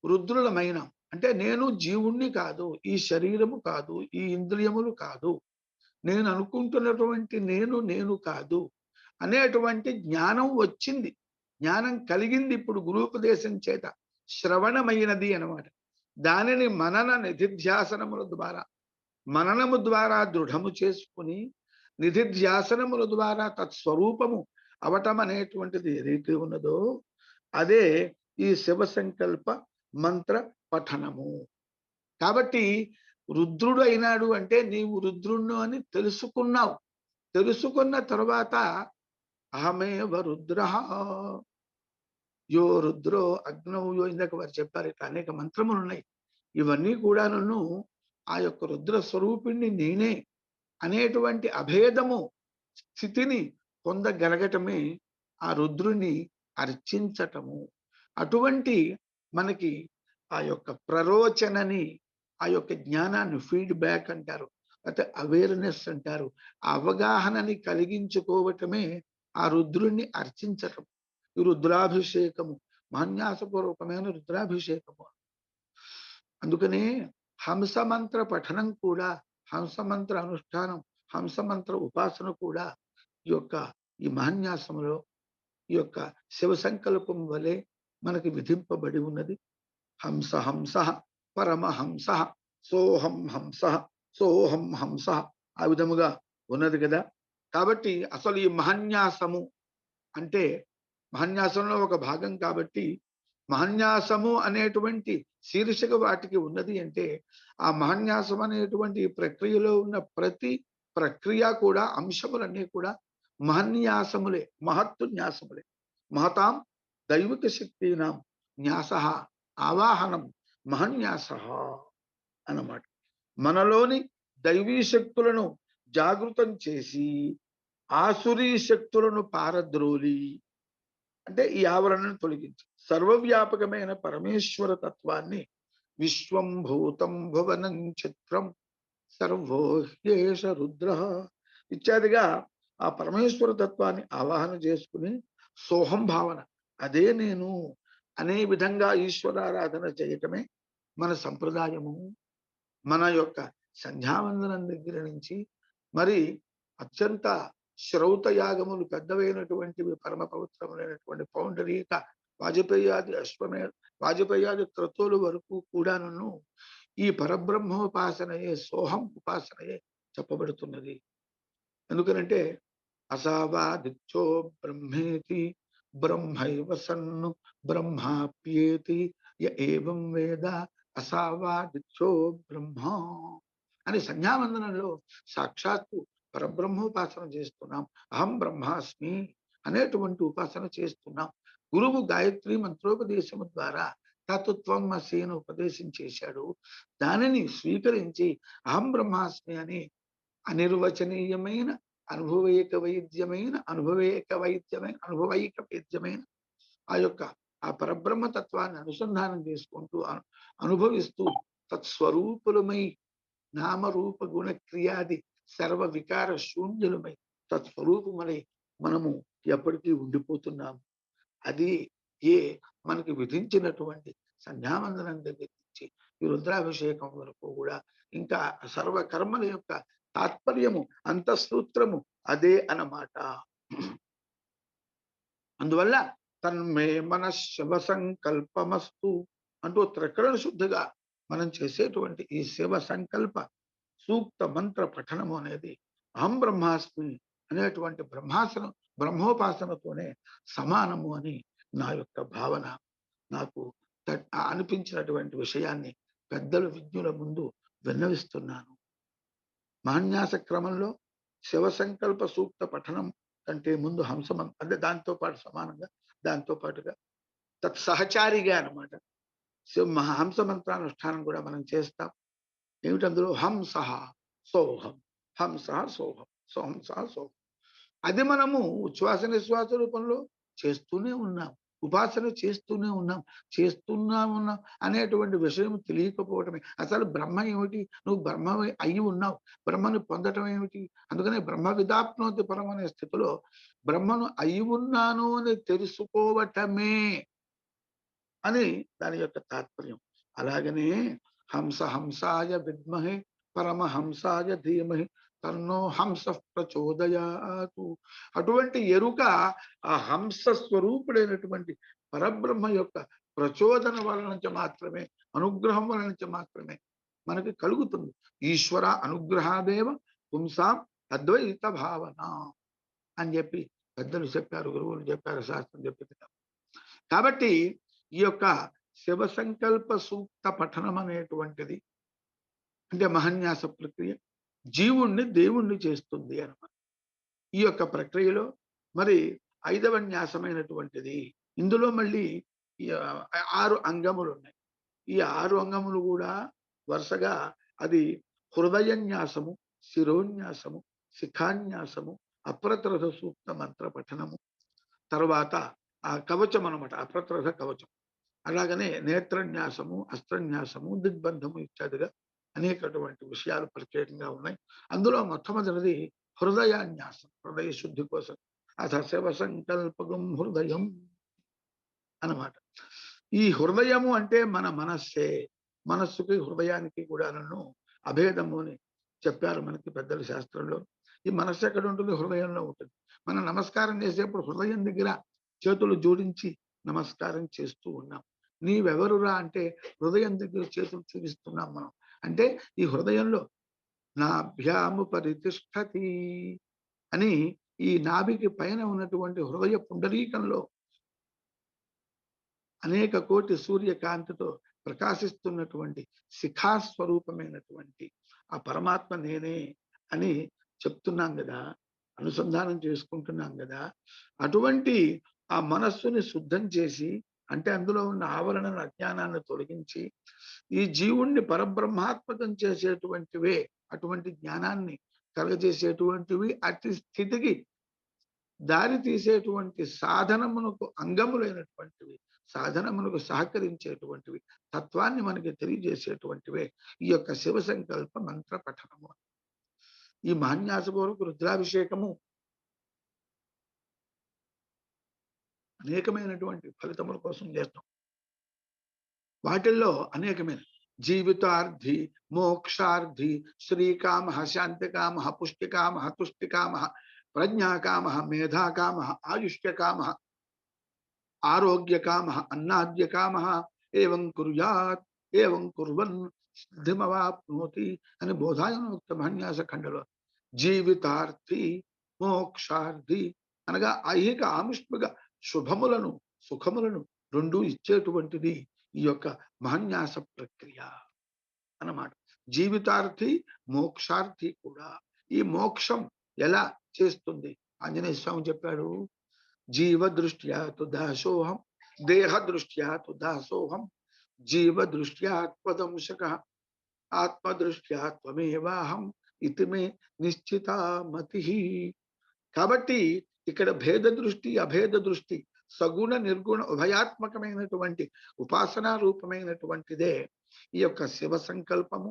రుద్రులమైన, అంటే నేను జీవుణ్ణి కాదు, ఈ శరీరము కాదు, ఈ ఇంద్రియములు కాదు, నేను అనుకుంటున్నటువంటి నేను కాదు అనేటువంటి జ్ఞానం వచ్చింది. జ్ఞానం కలిగింది ఇప్పుడు గురూపదేశం చేత, శ్రవణమైనది అన్నమాట. దానిని మనన నిధిధ్యాసనముల ద్వారా, మననము ద్వారా దృఢము చేసుకుని నిధిధ్యాసనముల ద్వారా తత్స్వరూపము అవటం అనేటువంటిది ఏదైతే ఉన్నదో అదే ఈ శివ సంకల్ప మంత్ర పఠనము. కాబట్టి రుద్రుడు అయినాడు అంటే నీవు రుద్రుణ్ణు అని తెలుసుకున్నావు. తెలుసుకున్న తర్వాత అహమేవ రుద్ర యో రుద్రో అగ్నౌ యో, ఇందాక వారు చెప్పారు. ఇట్లా అనేక మంత్రములు ఉన్నాయి. ఇవన్నీ కూడా నన్ను ఆ యొక్క రుద్ర స్వరూపిణ్ణి నేనే అనేటువంటి అభేదము స్థితిని పొందగలగటమే ఆ రుద్రుని అర్చించటము. అటువంటి మనకి ఆ యొక్క ప్రరోచనని, ఆ యొక్క జ్ఞానాన్ని ఫీడ్బ్యాక్ అంటారు, అయితే అవేర్నెస్ అంటారు. ఆ అవగాహనని కలిగించుకోవటమే ఆ రుద్రుణ్ణి అర్చించటం. ఈ రుద్రాభిషేకము మహాన్యాసపూర్వకమైన రుద్రాభిషేకము. అందుకనే హంసమంత్ర పఠనం కూడా, హంసమంత్ర అనుష్ఠానం, హంసమంత్ర ఉపాసన కూడా ఈ మహాన్యాసములో ఈ యొక్క శివ సంకల్పం వలె మనకి విధింపబడి ఉన్నది. హంస హంస పరమహంస సోహం హంస సోహం హంస, ఆ విధముగా ఉన్నది కదా. కాబట్టి అసలు ఈ మహాన్యాసము అంటే మహాన్యాసంలో ఒక భాగం. కాబట్టి మహాన్యాసము అనేటువంటి శీర్షిక వాటికి ఉన్నది అంటే, ఆ మహాన్యాసం అనేటువంటి ప్రక్రియలో ఉన్న ప్రతి ప్రక్రియ కూడా, అంశములన్నీ కూడా మహన్యాసములే, మహత్తు న్యాసములే. మహతాం దైవిక శక్తినాం న్యాస ఆవాహనం మహన్యాస అన్నమాట. మనలోని దైవీ శక్తులను జాగృతం చేసి ఆసురీ శక్తులను పారద్రోలి, అంటే ఈ ఆవరణను తొలగించి సర్వవ్యాపకమైన పరమేశ్వర తత్వాన్ని, విశ్వం భూతం భువనం చిత్రం సర్వోహ్యేష రుద్ర ఇత్యాదిగా ఆ పరమేశ్వర తత్వాన్ని ఆవాహన చేసుకుని సోహం భావన, అదే నేను అనే విధంగా ఈశ్వరారాధన చేయటమే మన సంప్రదాయము. మన యొక్క సంధ్యావందనం దగ్గర నుంచి మరి అత్యంత శ్రౌత యాగములు పెద్దవైనటువంటివి, పరమ పవిత్రమైనటువంటి పౌండరీక వాజపేయాది వాజపేయాది క్రతువుల వరకు కూడాను ఈ పరబ్రహ్మోపాసనయే, సోహం ఉపాసనయే చెప్పబడుతున్నది. ఎందుకనంటే అసావాదిత్యో బ్రహ్మేతి బ్రహ్మైవ సన్ను బ్రహ్మాప్యేతి య ఏవం వేద అసావాదిత్యో బ్రహ్మ అని సంధ్యావందనంలో సాక్షాత్తు పరబ్రహ్మోపాసన చేస్తున్నాం. అహం బ్రహ్మాస్మి అనేటువంటి ఉపాసన చేస్తున్నాం. గురువు గాయత్రి మంత్రోపదేశము ద్వారా తత్వం మసేను ఉపదేశం చేశాడు. దానిని స్వీకరించి అహం బ్రహ్మాస్మి అని అనిర్వచనీయమైన అనుభవైక వైద్యమైన ఆ యొక్క ఆ పరబ్రహ్మ తత్వాన్ని అనుసంధానం చేసుకుంటూ అనుభవిస్తూ తత్స్వరూపులమై నామరూప గుణ క్రియాది సర్వ వికార శూన్యులమై తత్స్వరూపమై మనము ఎప్పటికీ ఉండిపోతున్నాము. అది మనకి విధించినటువంటి సంధ్యావందనం దగ్గర నుంచి ఈ రుద్రాభిషేకం వరకు కూడా ఇంకా సర్వకర్మల యొక్క తాత్పర్యము, అంతఃసూత్రము అదే అన్నమాట. అందువల్ల తన్మే మన శివ సంకల్పమస్తు అంటూ త్రికరణ శుద్ధిగా మనం చేసేటువంటి ఈ శివ సంకల్ప సూక్త మంత్ర పఠనము అనేది అహం బ్రహ్మాస్మి అనేటువంటి బ్రహ్మోపాసనతోనే సమానము అని నా యొక్క భావన. నాకు అనిపించినటువంటి విషయాన్ని పెద్దల విజ్ఞుల ముందు విన్నవిస్తున్నాను. మహాన్యాస క్రమంలో శివ సంకల్ప సూక్త పఠనం కంటే ముందు అంటే దాంతో పాటు సమానంగా దాంతో పాటుగా తత్సహచారిగా అనమాట హంస మంత్రానుష్ఠానం కూడా మనం చేస్తాం. ఏమిటి అందులో హంస సోహం, హంస సోహం, సోహంస సోహం. అది మనము ఉచ్ఛ్వాస నిశ్వాస రూపంలో చేస్తూనే ఉన్నాం, ఉపాసన చేస్తూనే ఉన్నాం అనేటువంటి విషయం తెలియకపోవటమే. అసలు బ్రహ్మ ఏమిటి, నువ్వు బ్రహ్మ అయి ఉన్నావు, బ్రహ్మను పొందటం ఏమిటి. అందుకనే బ్రహ్మ విదాప్నోతి పరం అనే స్థితిలో బ్రహ్మను అయి ఉన్నాను అని తెలుసుకోవటమే అని దాని యొక్క తాత్పర్యం. అలాగనే హంసాయ విద్మహే పరమహంసాయ ధీమహి తన్నో హంస ప్రచోదయాతు. అటువంటి ఎరుక ఆ హంస స్వరూపుడైనటువంటి పరబ్రహ్మ యొక్క ప్రచోదన వలన నుంచి మాత్రమే, అనుగ్రహం వలన నుంచి మాత్రమే మనకి కలుగుతుంది. ఈశ్వర అనుగ్రహాదేవ పుంసాం అద్వైత భావన అని చెప్పి పెద్దలు చెప్పారు, గురువులు చెప్పారు, శాస్త్రం చెప్పింది. కాబట్టి ఈ యొక్క శివ సంకల్ప సూక్త పఠనం అనేటువంటిది అంటే మహాన్యాస ప్రక్రియ జీవుణ్ణి దేవుణ్ణి చేస్తుంది అన్నమాట. ఈ యొక్క ప్రక్రియలో మరి 5వ న్యాసమైనటువంటిది, ఇందులో మళ్ళీ 6 అంగములు ఉన్నాయి. ఈ 6 అంగములు కూడా వరుసగా అది హృదయ న్యాసము, శిరోన్యాసము, శిఖాన్యాసము, అప్రతిరథ సూక్త మంత్ర పఠనము, తర్వాత ఆ కవచం అనమాట, అప్రతిరథ కవచం. అలాగనే నేత్రన్యాసము, అస్త్రన్యాసము, దిగ్బంధము ఇత్యాదిగా అనేకటువంటి విషయాలు ప్రత్యేకంగా ఉన్నాయి. అందులో మొట్టమొదటిది హృదయాన్యాసం, హృదయ శుద్ధి కోసం. అథ శివ సంకల్పకం హృదయం అన్నమాట. ఈ హృదయము అంటే మన మనస్సే. మనస్సుకి హృదయానికి కూడా నన్ను అభేదము అని చెప్పారు మనకి పెద్దల శాస్త్రంలో. ఈ మనస్సు ఎక్కడ ఉంటుంది? హృదయంలో ఉంటుంది. మనం నమస్కారం చేసేప్పుడు హృదయం దగ్గర చేతులు జోడించి నమస్కారం చేస్తూ ఉన్నాం. నీవెవరురా అంటే హృదయం దగ్గర చేతులు చూపిస్తున్నాం మనం. అంటే ఈ హృదయంలో నాభ్యాము పరితిష్ఠతి అని ఈ నాభికి పైన ఉన్నటువంటి హృదయ పుండరీకంలో అనేక కోటి సూర్యకాంతితో ప్రకాశిస్తున్నటువంటి శిఖాస్వరూపమైనటువంటి ఆ పరమాత్మ నేనే అని చెప్తున్నాం కదా, అనుసంధానం చేసుకుంటున్నాం కదా. అటువంటి ఆ మనస్సుని శుద్ధం చేసి, అంటే అందులో ఉన్న ఆవరణను, అజ్ఞానాన్ని తొలగించి ఈ జీవుణ్ణి పరబ్రహ్మాత్మకం చేసేటువంటివే, అటువంటి జ్ఞానాన్ని కలగజేసేటువంటివి, అతి స్థితికి దారి తీసేటువంటి సాధనమునకు అంగములైనటువంటివి, సాధనమునకు సహకరించేటువంటివి, తత్వాన్ని మనకి తెలియజేసేటువంటివే ఈ యొక్క శివ సంకల్ప మంత్ర పఠనము. ఈ మహాన్యాస కొరకు రుద్రాభిషేకము అనేకమైనటువంటి ఫలితముల కోసం చేస్తాం. వాటిల్లో అనేకమైన జీవితార్థి, మోక్షార్థి, శ్రీకామ, శాంతికామ, పుష్టికామ, తుష్టికామ, ప్రజ్ఞాకామ, మేధాకామ, ఆయుష్యకామ, ఆరోగ్యకామ, అన్నాద్యకామ, ఏవం కుర్యాత్ ఏవం కుర్వన్ సిద్ధిమవాప్నోతి అని బోధాయనోక్త మహాన్యాస ఖండలో జీవితార్థి, మోక్షార్థి అనగా ఐహిక ఆముష్మిక శుభములను, సుఖములను రెండూ ఇచ్చేటువంటిది ఈ యొక్క మహాన్యాస ప్రక్రియ అన్నమాట. జీవితార్థి, మోక్షార్థి కూడా. ఈ మోక్షం ఎలా చేస్తుంది? ఆంజనేయ స్వామి చెప్పాడు, జీవ దృష్ట్యా తు దాసోహం, దేహ దృష్ట్యా తు దాసోహం, జీవ దృష్ట్యా త్వదంశక, ఆత్మదృష్ట్యా త్వమేవాహం ఇతి మే నిశ్చిత మతి. కాబట్టి ఇక్కడ భేద దృష్టి, అభేద దృష్టి, సగుణ నిర్గుణ ఉభయాత్మకమైనటువంటి ఉపాసనా రూపమైనటువంటిదే ఈ యొక్క శివ సంకల్పము,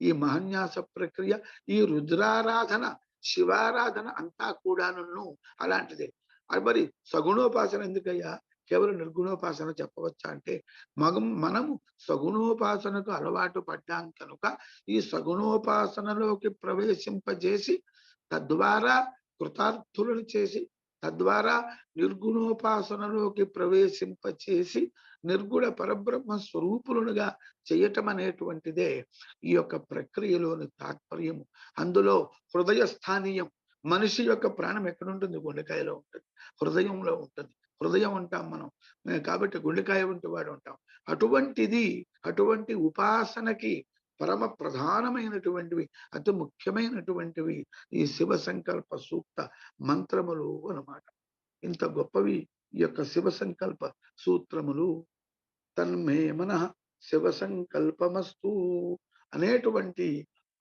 ఈ మహాన్యాస ప్రక్రియ, ఈ రుద్రారాధన, శివారాధన అంతా కూడాను అలాంటిదే. మరి సగుణోపాసన ఎందుకయ్యా, కేవలం నిర్గుణోపాసన చెప్పవచ్చా అంటే, మనము సగుణోపాసనకు అలవాటు పడ్డాం కనుక ఈ సగుణోపాసనలోకి ప్రవేశింపజేసి తద్వారా కృతార్థులను చేసి, తద్వారా నిర్గుణోపాసనలోకి ప్రవేశింపచేసి నిర్గుణ పరబ్రహ్మ స్వరూపులుగా చేయటం అనేటువంటిదే ఈ యొక్క ప్రక్రియలోని తాత్పర్యము. అందులో హృదయ స్థానీయం. మనిషి యొక్క ప్రాణం ఎక్కడుంటుంది? గుండెకాయలో ఉంటుంది, హృదయంలో ఉంటుంది. హృదయం ఉంటాం మనం, కాబట్టి గుండెకాయ వంటి వాడు ఉంటాం. అటువంటిది, అటువంటి ఉపాసనకి పరమ ప్రధానమైనటువంటివి, అతి ముఖ్యమైనటువంటివి ఈ శివ సంకల్ప సూక్త మంత్రములు అన్నమాట. ఇంత గొప్పవి ఈ యొక్క శివ సంకల్ప సూత్రములు. తన్మే మనః శివ సంకల్పమస్తు అనేటువంటి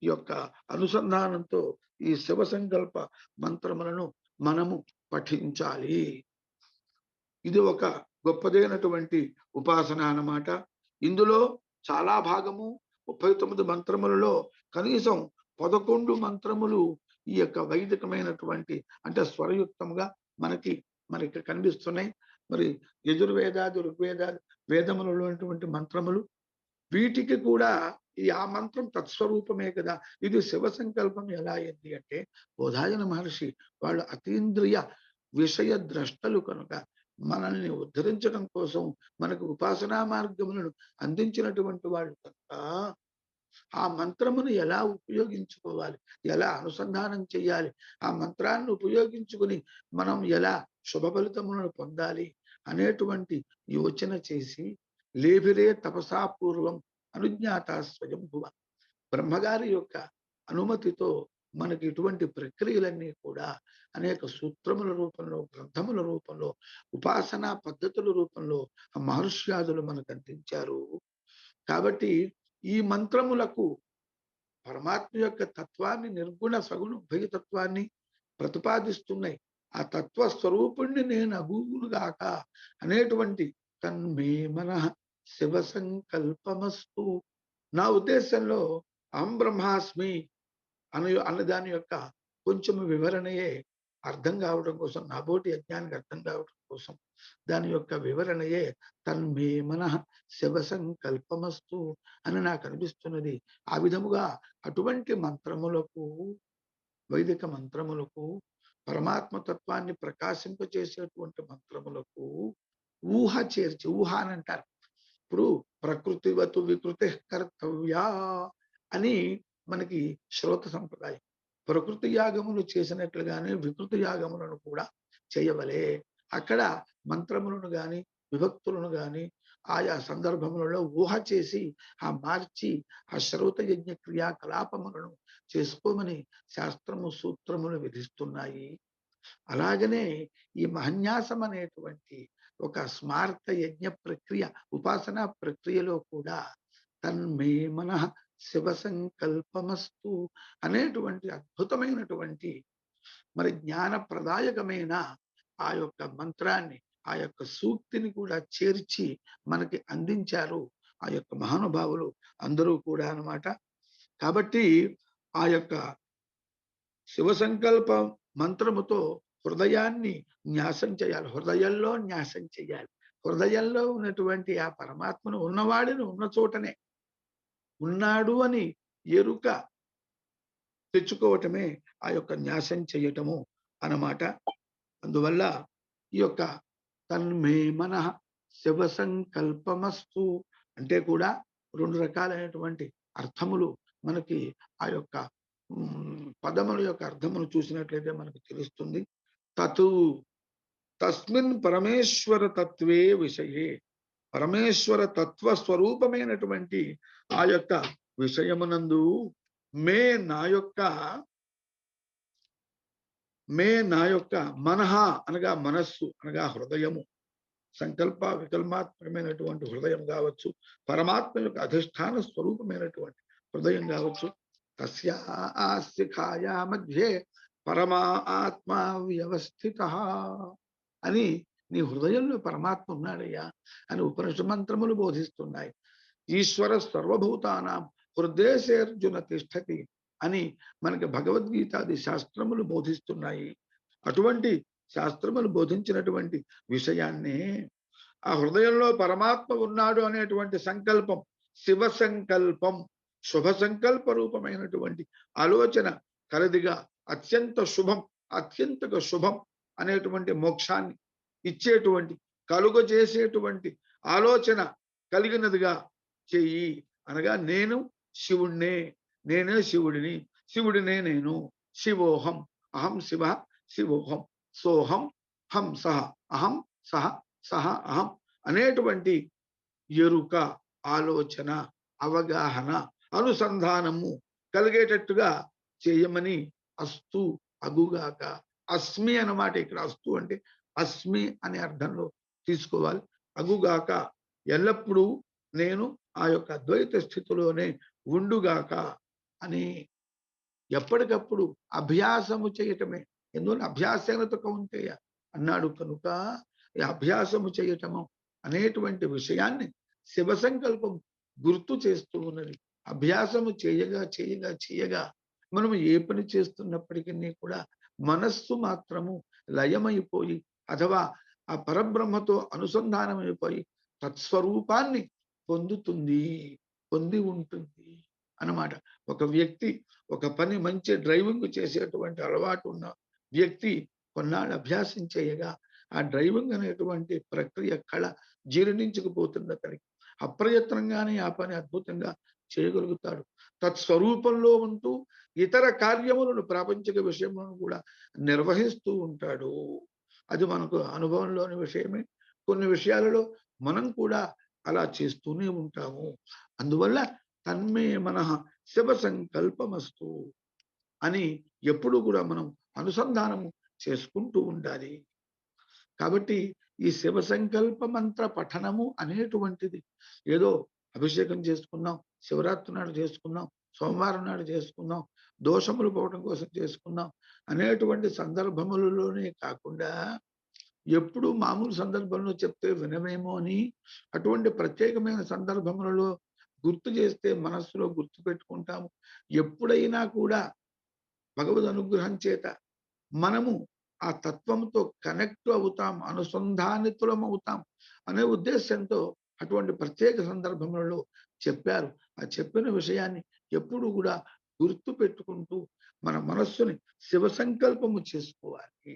ఈ యొక్క అనుసంధానంతో ఈ శివ సంకల్ప మంత్రములను మనము పఠించాలి. ఇది ఒక గొప్పదైనటువంటి ఉపాసన అన్నమాట. ఇందులో చాలా భాగము 39 మంత్రములలో కనీసం 11 మంత్రములు ఈ యొక్క వైదికమైనటువంటి అంటే స్వరయుక్తంగా మనకి కనిపిస్తున్నాయి. మరి యజుర్వేదాది ఋగ్వేదాది వేదములలో ఉన్నటువంటి మంత్రములు వీటికి కూడా ఆ మంత్రం తత్స్వరూపమే కదా. ఇది శివ సంకల్పం ఎలా అయింది అంటే బోధాయన మహర్షి వాళ్ళు అతీంద్రియ విషయ ద్రష్టలు కనుక మనల్ని ఉద్ధరించడం కోసం మనకు ఉపాసనా మార్గములను అందించినటువంటి వాళ్ళు కనుక ఆ మంత్రమును ఎలా ఉపయోగించుకోవాలి, ఎలా అనుసంధానం చేయాలి, ఆ మంత్రాన్ని ఉపయోగించుకుని మనం ఎలా శుభ ఫలితములను పొందాలి అనేటువంటి యోచన చేసి లేభిరే తపసాపూర్వం అనుజ్ఞాత స్వయంభువ బ్రహ్మగారి యొక్క అనుమతితో మనకి ఇటువంటి ప్రక్రియలన్నీ కూడా అనేక సూత్రముల రూపంలో, గ్రంథముల రూపంలో, ఉపాసనా పద్ధతుల రూపంలో ఆ మహర్ష్యాదులు మనకు అందించారు. కాబట్టి ఈ మంత్రములకు పరమాత్మ యొక్క తత్వాన్ని, నిర్గుణ సగుణ ఉభయతత్వాన్ని ప్రతిపాదిస్తున్నాయి. ఆ తత్వ స్వరూపుణ్ణి నేను అగునుగాక అనేటువంటి తన్మే మనః శివ సంకల్పమస్తు. నా ఉద్దేశంలో అహం బ్రహ్మాస్మి అన్న దాని యొక్క కొంచెం వివరణయే అర్థం కావడం కోసం, నాబోటి యజ్ఞానికి అర్థం కావడం కోసం దాని యొక్క వివరణయే తన్మే మనః శివ సంకల్పమస్తు అని నాకు అనిపిస్తున్నది. ఆ విధముగా అటువంటి మంత్రములకు, వైదిక మంత్రములకు, పరమాత్మ తత్వాన్ని ప్రకాశింపచేసేటువంటి మంత్రములకు ఊహ చేర్చి, ఊహ అని అంటారు. ఇప్పుడు ప్రకృతివతు వికృతి కర్తవ్యా అని మనకి శ్రోత సంప్రదాయం. ప్రకృతి యాగములు చేసినట్లుగానే వికృతి యాగములను కూడా చేయవలే. అక్కడ మంత్రములను గాని విభక్తులను గాని ఆయా సందర్భములలో ఊహ చేసి మార్చి ఆ శ్రౌత యజ్ఞ క్రియాకలాపములను చేసుకోమని శాస్త్రము సూత్రములు విధిస్తున్నాయి. అలాగనే ఈ మహన్యాసం అనేటువంటి ఒక స్మార్త యజ్ఞ ప్రక్రియ, ఉపాసనా ప్రక్రియలో కూడా తన్మే మనః శివ సంకల్పమస్తు అనేటువంటి అద్భుతమైనటువంటి మరి జ్ఞానప్రదాయకమైన ఆ యొక్క మంత్రాన్ని, ఆ యొక్క సూక్తిని కూడా చేర్చి మనకి అందించారు ఆ యొక్క మహానుభావులు అందరూ కూడా అన్నమాట. కాబట్టి ఆ యొక్క శివ సంకల్ప మంత్రముతో హృదయాన్ని న్యాసం చేయాలి, హృదయంలో న్యాసం చేయాలి. హృదయంలో ఉన్నటువంటి ఆ పరమాత్మను ఉన్నవాడిని ఉన్న చోటనే ఉన్నాడు అని ఎరుక తెచ్చుకోవటమే ఆ యొక్క న్యాసం చేయటము అన్నమాట. అందువల్ల ఈ యొక్క తన్మే మనః శివ సంకల్పమస్తు అంటే కూడా 2 రకాలైనటువంటి అర్థములు మనకి ఆ యొక్క పదముల యొక్క అర్థమును చూసినట్లయితే మనకు తెలుస్తుంది. తతు తస్మిన్ పరమేశ్వర తత్వే విషయే, పరమేశ్వర తత్వ స్వరూపమైనటువంటి ఆ యొక్క విషయమునందు మే నా యొక్క మనః అనగా మనస్సు అనగా హృదయము, సంకల్ప వికల్పాత్మకమైనటువంటి హృదయం కావచ్చు, పరమాత్మ యొక్క అధిష్టాన స్వరూపమైనటువంటి హృదయం కావచ్చు. తస్యాస్తికాయా మధ్యే పరమా ఆత్మ వ్యవస్థిత అని నీ హృదయంలో పరమాత్మ ఉన్నాడయ్యా అని ఉపనిషత్ మంత్రములు బోధిస్తున్నాయి. ఈశ్వర సర్వభూతానాం హృదయేర్జున తిష్టతి అని మనకి భగవద్గీతాది శాస్త్రములు బోధిస్తున్నాయి. అటువంటి శాస్త్రములు బోధించినటువంటి విషయాన్నే ఆ హృదయంలో పరమాత్మ ఉన్నాడు అనేటువంటి సంకల్పం శివ సంకల్పం, శుభ సంకల్ప రూపమైనటువంటి ఆలోచన కలదిగా అత్యంత శుభం, అత్యంతగా శుభం అనేటువంటి మోక్షాన్ని ఇచ్చేటువంటి కలుగజేసేటువంటి ఆలోచన కలిగినదిగా చెయ్యి అనగా నేను శివుణ్ణే, నేనే శివుడిని, శివుడినే నేను, శివోహం అహం శివ శివోహం సోహం హం సహ అహం సహ సహ అహం అనేటువంటి ఎరుక, ఆలోచన, అవగాహన అనుసంధానము కలిగేటట్టుగా చేయమని అస్తు అగుగాక. అస్మి అన్నమాట ఇక్కడ. అస్తు అంటే అస్మి అనే అర్థంలో తీసుకోవాలి. అగుగాక ఎల్లప్పుడూ నేను ఆ యొక్క అద్వైత స్థితిలోనే ఉండుగాక అని ఎప్పటికప్పుడు అభ్యాసము చేయటమే. ఎందువల్ల అభ్యాసేనతో కౌంతేయ అన్నాడు కనుక ఈ అభ్యాసము చేయటము అనేటువంటి విషయాన్ని శివ సంకల్పం గుర్తు చేస్తూ ఉన్నది. అభ్యాసము చేయగా చేయగా చేయగా మనం ఏ పని చేస్తున్నప్పటికీ కూడా మనస్సు మాత్రము లయమైపోయి అథవా ఆ పరబ్రహ్మతో అనుసంధానమైపోయి తత్స్వరూపాన్ని పొందుతుంది, పొంది ఉంటుంది అన్నమాట. ఒక వ్యక్తి ఒక పని మంచి డ్రైవింగ్ చేసేటువంటి అలవాటు ఉన్న వ్యక్తి కొన్నాళ్ళు అభ్యాసం చేయగా ఆ డ్రైవింగ్ అనేటువంటి ప్రక్రియ కళ జీర్ణించుకుపోతుంది అతనికి. అప్రయత్నంగానే ఆ పని అద్భుతంగా చేయగలుగుతాడు. తత్స్వరూపంలో ఉంటూ ఇతర కార్యములను ప్రాపంచిక విషయములను కూడా నిర్వహిస్తూ ఉంటాడు. అది మనకు అనుభవంలోని విషయమే. కొన్ని విషయాలలో మనం కూడా అలా చేస్తూనే ఉంటాము. అందువల్ల తన్మే మనః శివ సంకల్పమస్తు అని ఎప్పుడు కూడా మనం అనుసంధానము చేసుకుంటూ ఉండాలి. కాబట్టి ఈ శివ సంకల్ప మంత్ర పఠనము అనేటువంటిది ఏదో అభిషేకం చేసుకున్నాం, శివరాత్రి నాడు చేసుకున్నాం, సోమవారం నాడు చేసుకున్నాం, దోషములు పోవడం కోసం చేసుకున్నాం అనేటువంటి సందర్భములలోనే కాకుండా ఎప్పుడు మామూలు సందర్భంలో చెప్తే వినమేమో అని అటువంటి ప్రత్యేకమైన సందర్భములలో గుర్తు చేస్తే మనస్సులో గుర్తు పెట్టుకుంటాము. ఎప్పుడైనా కూడా భగవద్ అనుగ్రహం చేత మనము ఆ తత్వంతో కనెక్ట్ అవుతాం, అనుసంధానితులం అవుతాం అనే ఉద్దేశంతో అటువంటి ప్రత్యేక సందర్భములలో చెప్పారు. ఆ చెప్పిన విషయాన్ని ఎప్పుడు కూడా గుర్తు పెట్టుకుంటూ మన మనస్సుని శివ సంకల్పము చేసుకోవాలి.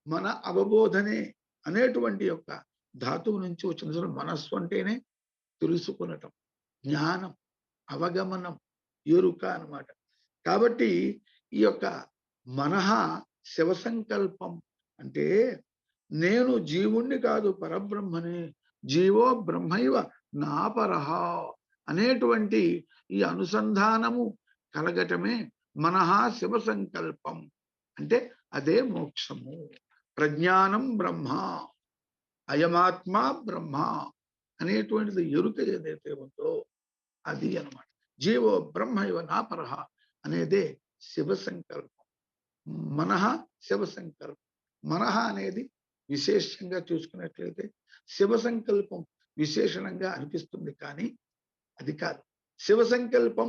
మన అవబోధనే అనేటువంటి యొక్క ధాతువు నుంచి వచ్చిన మనస్సు అంటేనే తెలుసుకునటం, జ్ఞానం, అవగమనం, ఎరుక అన్నమాట. కాబట్టి ఈ యొక్క మనః శివ సంకల్పం అంటే నేను జీవుణ్ణి కాదు పరబ్రహ్మనే, జీవో బ్రహ్మైవ నాపరః అనేటువంటి ఈ అనుసంధానము కలగటమే మనః శివ సంకల్పం. అంటే అదే మోక్షము. ప్రజ్ఞానం బ్రహ్మ, అయమాత్మ బ్రహ్మ అనేటువంటిది ఎరుక ఏదైతే ఉందో అది అన్నమాట. జీవో బ్రహ్మ ఇవ నాపరః అనేదే శివ సంకల్పం. మనః శివ సంకల్పం. మనః అనేది విశేషంగా చూసుకున్నట్లయితే శివ సంకల్పం విశేషణంగా అనిపిస్తుంది, కానీ అది కాదు. శివ సంకల్పం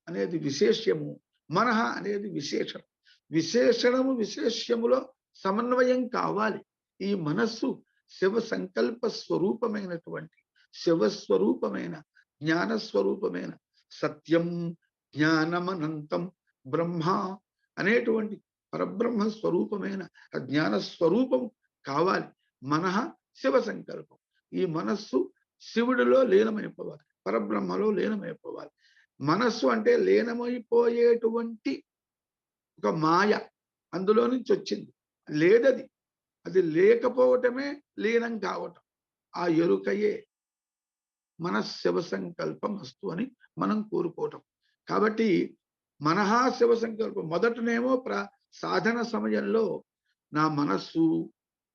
అనేది విశేష్యము, మనః అనేది విశేషణం. విశేషణము విశేష్యములో సమన్వయం కావాలి. ఈ మనస్సు శివ సంకల్ప స్వరూపమైనటువంటి శివస్వరూపమైన జ్ఞానస్వరూపమైన సత్యం జ్ఞానమనంతం బ్రహ్మ అనేటువంటి పరబ్రహ్మ స్వరూపమైన జ్ఞాన స్వరూపం కావాలి. మనః శివ సంకల్పం. ఈ మనస్సు శివుడిలో లీనమైపోవాలి, పరబ్రహ్మలో లీనమైపోవాలి. మనస్సు అంటే లీనమైపోయేటువంటి ఒక మాయ, అందులో నుంచి వచ్చింది. లేదది, అది లేకపోవటమే లీనం కావటం. ఆ ఎరుకయే మన శివ సంకల్పం అస్తు అని మనం కోరుకోవటం. కాబట్టి మనః శివ సంకల్పం మొదటనేమో సాధన సమయంలో నా మనస్సు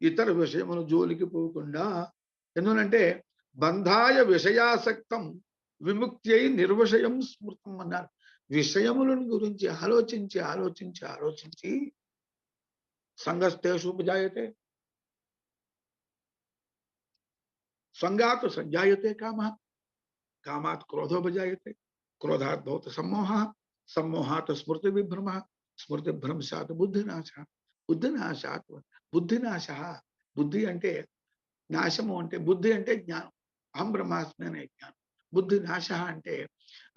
ఇతర విషయముల జోలికి పోకుండా, ఎందుకంటే బంధాయ విషయాసక్తం విముక్త్యై నిర్విషయం స్మృతం అన్నారు. విషయములను గురించి ఆలోచించి ఆలోచించి ఆలోచించి సంగస్తేషు ఉపజాయతే, సంగాత్ సంజాయతే కామః, కామాత్ క్రోధోపజాయతే, క్రోధాత్ భవతి సమ్మోహః, సమ్మోహాత్ స్మృతి విభ్రమః, స్మృతి భ్రంశాత్ బుద్ధినాశః, బుద్ధినాశాత్ బుద్ధినాశః. బుద్ధి అంటే నాశము, అంటే బుద్ధి అంటే జ్ఞానం, అహం బ్రహ్మాస్మి అనే జ్ఞానం. బుద్ధి నాశ అంటే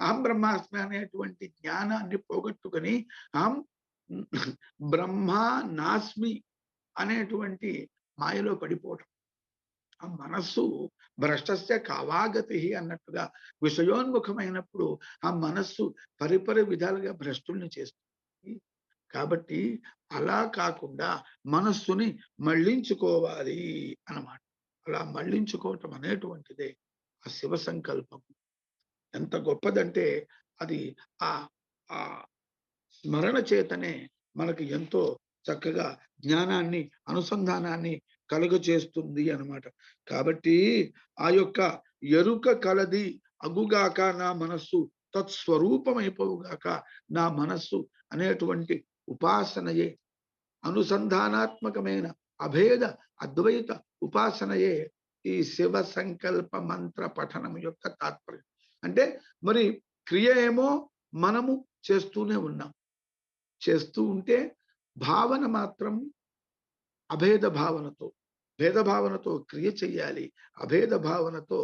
అహం బ్రహ్మాస్మి అనేటువంటి జ్ఞానాన్ని పోగొట్టుకొని అహం బ్రహ్మ నాస్మి అనేటువంటి మాయలో పడిపోవటం. ఆ మనస్సు భ్రష్టస్య కావాగతి అన్నట్టుగా విషయోన్ముఖమైనప్పుడు ఆ మనస్సు పరిపరి విధాలుగా భ్రష్టుల్ని చేస్తుంది. కాబట్టి అలా కాకుండా మనస్సుని మళ్ళించుకోవాలి అన్నమాట. అలా మళ్ళించుకోవటం అనేటువంటిదే ఆ శివ సంకల్పం. ఎంత గొప్పదంటే అది ఆ ఆ స్మరణ చేతనే మనకి ఎంతో చక్కగా జ్ఞానాన్ని అనుసంధానాన్ని కలుగజేస్తుంది అన్నమాట. కాబట్టి ఆ యొక్క ఎరుక కలది అగుగాక నా మనస్సు తత్స్వరూపమైపోవుగాక నా మనస్సు అనేటువంటి ఉపాసనయే, అనుసంధానాత్మకమైన అభేద అద్వైత ఉపాసనయే ఈ శివ సంకల్ప మంత్ర పఠనం యొక్క తాత్పర్యం. అంటే మరి క్రియ ఏమో మనము చేస్తూనే ఉన్నాం, చేస్తూ ఉంటే భావన మాత్రం అభేద భావనతో, భేద భావనతో క్రియ చెయ్యాలి. అభేద భావనతో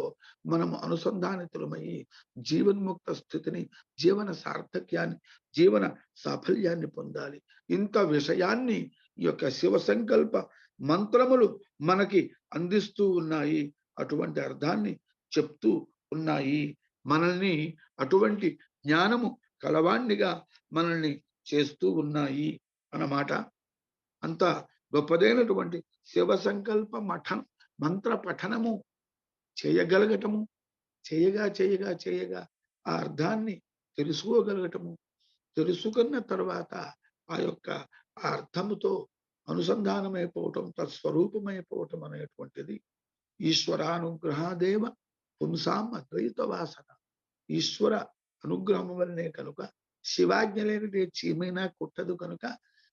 మనము అనుసంధానితులమయ్యి జీవన్ముక్త స్థితిని, జీవన సార్థక్యాన్ని, జీవన సాఫల్యాన్ని పొందాలి. ఇంత విషయాన్ని ఈ యొక్క శివ సంకల్ప మంత్రములు మనకి అందిస్తూ ఉన్నాయి. అటువంటి అర్థాన్ని చెప్తూ ఉన్నాయి. మనల్ని అటువంటి జ్ఞానము కలవాణ్ణిగా మనల్ని చేస్తూ ఉన్నాయి అన్నమాట. అంత గొప్పదైనటువంటి శివ సంకల్ప మంత్ర పఠనము చేయగలగటము, చేయగా చేయగా చేయగా ఆ అర్థాన్ని తెలుసుకోగలగటము, తెలుసుకున్న తర్వాత ఆ యొక్క ఆ అర్థముతో అనుసంధానమైపోవటం, తత్స్వరూపమైపోవటం అనేటువంటిది ఈశ్వరానుగ్రహాదేవ పుంసాం అద్వైత వాసన. ఈశ్వర అనుగ్రహం వల్లనే కనుక, శివాజ్ఞ లేనిదే చీమైనా కుట్టదు కనుక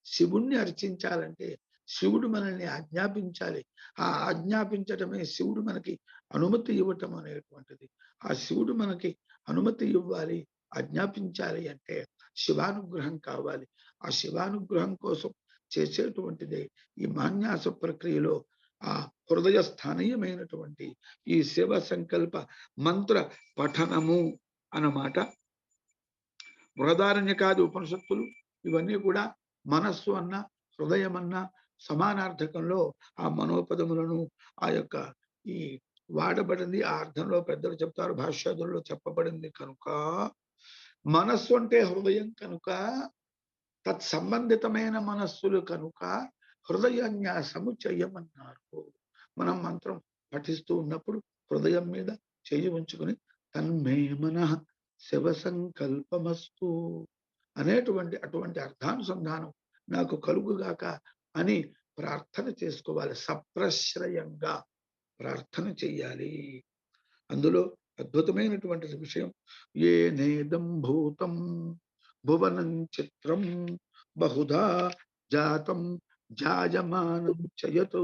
శివుణ్ణి అర్చించాలంటే శివుడు మనల్ని ఆజ్ఞాపించాలి. ఆ ఆజ్ఞాపించటమే శివుడు మనకి అనుమతి ఇవ్వటం అనేటువంటిది. ఆ శివుడు మనకి అనుమతి ఇవ్వాలి, ఆజ్ఞాపించాలి అంటే శివానుగ్రహం కావాలి. ఆ శివానుగ్రహం కోసం చేసేటువంటిదే ఈ మాన్యాస ప్రక్రియలో ఆ హృదయ స్థానీయమైనటువంటి ఈ శివ సంకల్ప మంత్ర పఠనము అన్నమాట. బృహదారణ్యకాది ఉపనిషత్తులు ఇవన్నీ కూడా మనస్సు అన్న, హృదయం అన్న సమానార్థకంలో ఆ మనోపదములను ఆ యొక్క ఈ వాడబడింది. ఆ అర్థంలో పెద్దలు చెప్తారు, భాష్యాదుల్లో చెప్పబడింది కనుక మనస్సు అంటే హృదయం కనుక, తత్సంబంధితమైన మనస్సులు కనుక హృదయన్యాసము చెయ్యమన్నారు. మనం మంత్రం పఠిస్తూ ఉన్నప్పుడు హృదయం మీద చెయ్యి ఉంచుకుని తన్మే మనః శివ సంకల్పమస్తు అనేటువంటి అటువంటి అర్థానుసంధానం నాకు కలుగుగాక అని ప్రార్థన చేసుకోవాలి. సప్రశ్రయంగా ప్రార్థన చెయ్యాలి. అందులో అద్భుతమైనటువంటి విషయం, ఏ నేదం భూతం భువనం చిత్రం బహుధా జాతం జాయమానం చయతు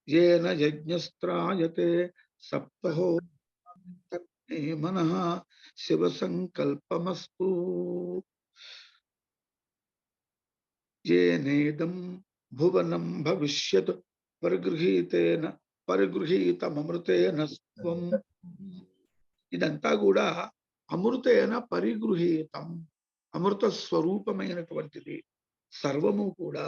ఏన యజ్ఞస్త్రాయతే సప్తహో తన్మే మనః శివ సంకల్పమస్తు. ఏనేదం భువనం భవిష్యత్ పరిగృహీతమృతేన స్వం. ఇదంతా కూడా అమృతేన పరిగృహీతం, అమృత స్వరూపమైనటువంటిది సర్వము కూడా.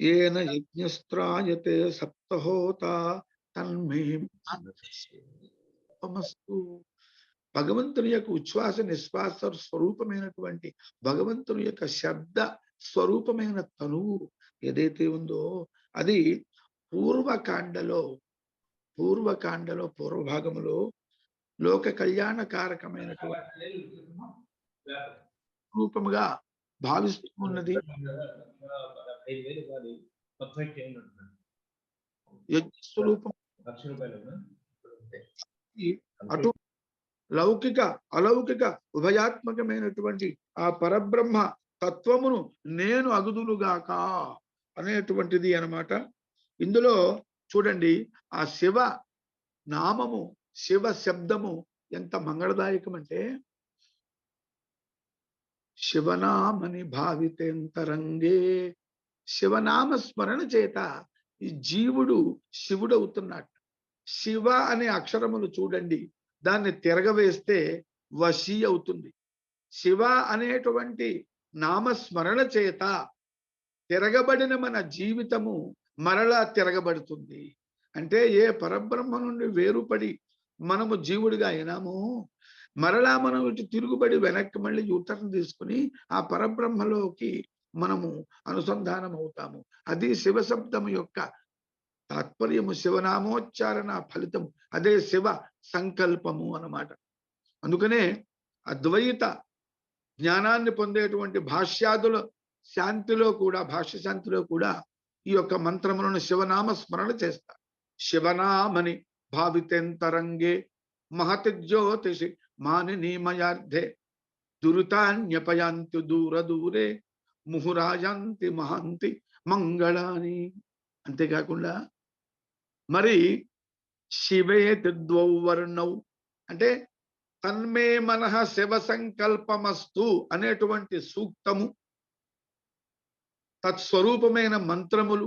ఏన యజ్ఞస్త్రాయతే సప్తహోత తన్మే మనః. భగవంతుని యొక్క ఉచ్ఛ్వాస నిశ్వాస స్వరూపమైనటువంటి భగవంతుని యొక్క శబ్ద స్వరూపమైన తనువు ఏదైతే ఉందో అది పూర్వకాండలో పూర్వభాగములో లోక కళ్యాణకారకమైనటువంటి రూపముగా భావిస్తూ ఉన్నది. యజ్ఞ స్వరూపం అటు లౌకిక అలౌకిక ఉభయాత్మకమైనటువంటి ఆ పరబ్రహ్మ తత్వమును నేను అగుదులుగాక అనేటువంటిది అన్నమాట. ఇందులో చూడండి, ఆ శివ నామము, శివ శబ్దము ఎంత మంగళదాయకం అంటే, శివనామని భావితేంతరంగే, శివనామ స్మరణ చేత ఈ జీవుడు శివుడు అవుతున్నాడు. శివ అనే అక్షరములు చూడండి, దాన్ని తిరగవేస్తే వశీ అవుతుంది. శివ అనేటువంటి నామస్మరణ చేత తిరగబడిన మన జీవితము మరలా తిరగబడుతుంది. అంటే ఏ పరబ్రహ్మ నుండి వేరుపడి మనము జీవుడిగా అయినాము, మరలా మనం ఇటు తిరుగుబడి వెనక్కి మళ్ళీ యూటర్న్ తీసుకుని ఆ పరబ్రహ్మలోకి మనము అనుసంధానం అవుతాము. అది శివశబ్దము యొక్క తాత్పర్యము, శివనామోచ్చారణ ఫలితం. అదే శివ సంకల్పము అన్నమాట. అందుకనే అద్వైత జ్ఞానాన్ని పొందేటువంటి భాష్యాదుల శాంతిలో కూడా, భాష్య శాంతిలో కూడా ఈ యొక్క మంత్రములను శివనామ స్మరణ చేస్తారు. శివనామని భావితేంతరంగే మహతి జ్యోతిషి మానినీమయార్థే దురితాన్యపయాంతి దూర దూరే ముహురాయాంతి మహాంతి మంగళాని. అంతేకాకుండా మరి శివేతి ద్వౌ వర్ణౌ అంటే తన్మే మనః శివ సంకల్పమస్తు అనేటువంటి సూక్తము, తత్స్వరూపమైన మంత్రములు,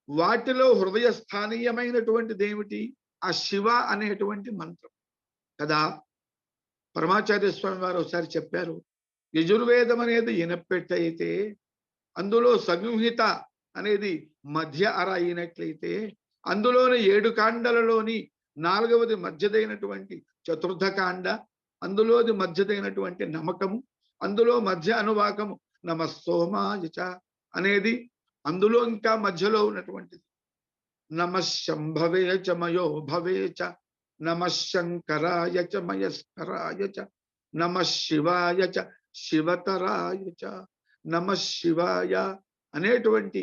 వాటిలో హృదయ స్థానీయమైనటువంటిది ఏమిటి? ఆ శివ అనేటువంటి మంత్రం కదా. పరమాచార్య స్వామి వారు ఒకసారి చెప్పారు, యజుర్వేదం అనేది ఇనపెట్టయితే, అందులో సంహిత అనేది మధ్య అర అయినట్లయితే, అందులోని 7 కాండలలోని 4వది మధ్యదైనటువంటి చతుర్థ కాండ, అందులోది మధ్యదైనటువంటి నమకము, అందులో మధ్య అనువాకము నమస్సోమాయ అనేది, అందులో ఇంకా మధ్యలో ఉన్నటువంటిది నమశంభవే చ మయో భవే చ నమశంకరాయ చ మయస్కరాయ చ నమశివాయ చ శివతరాయ చ నమశివాయ అనేటువంటి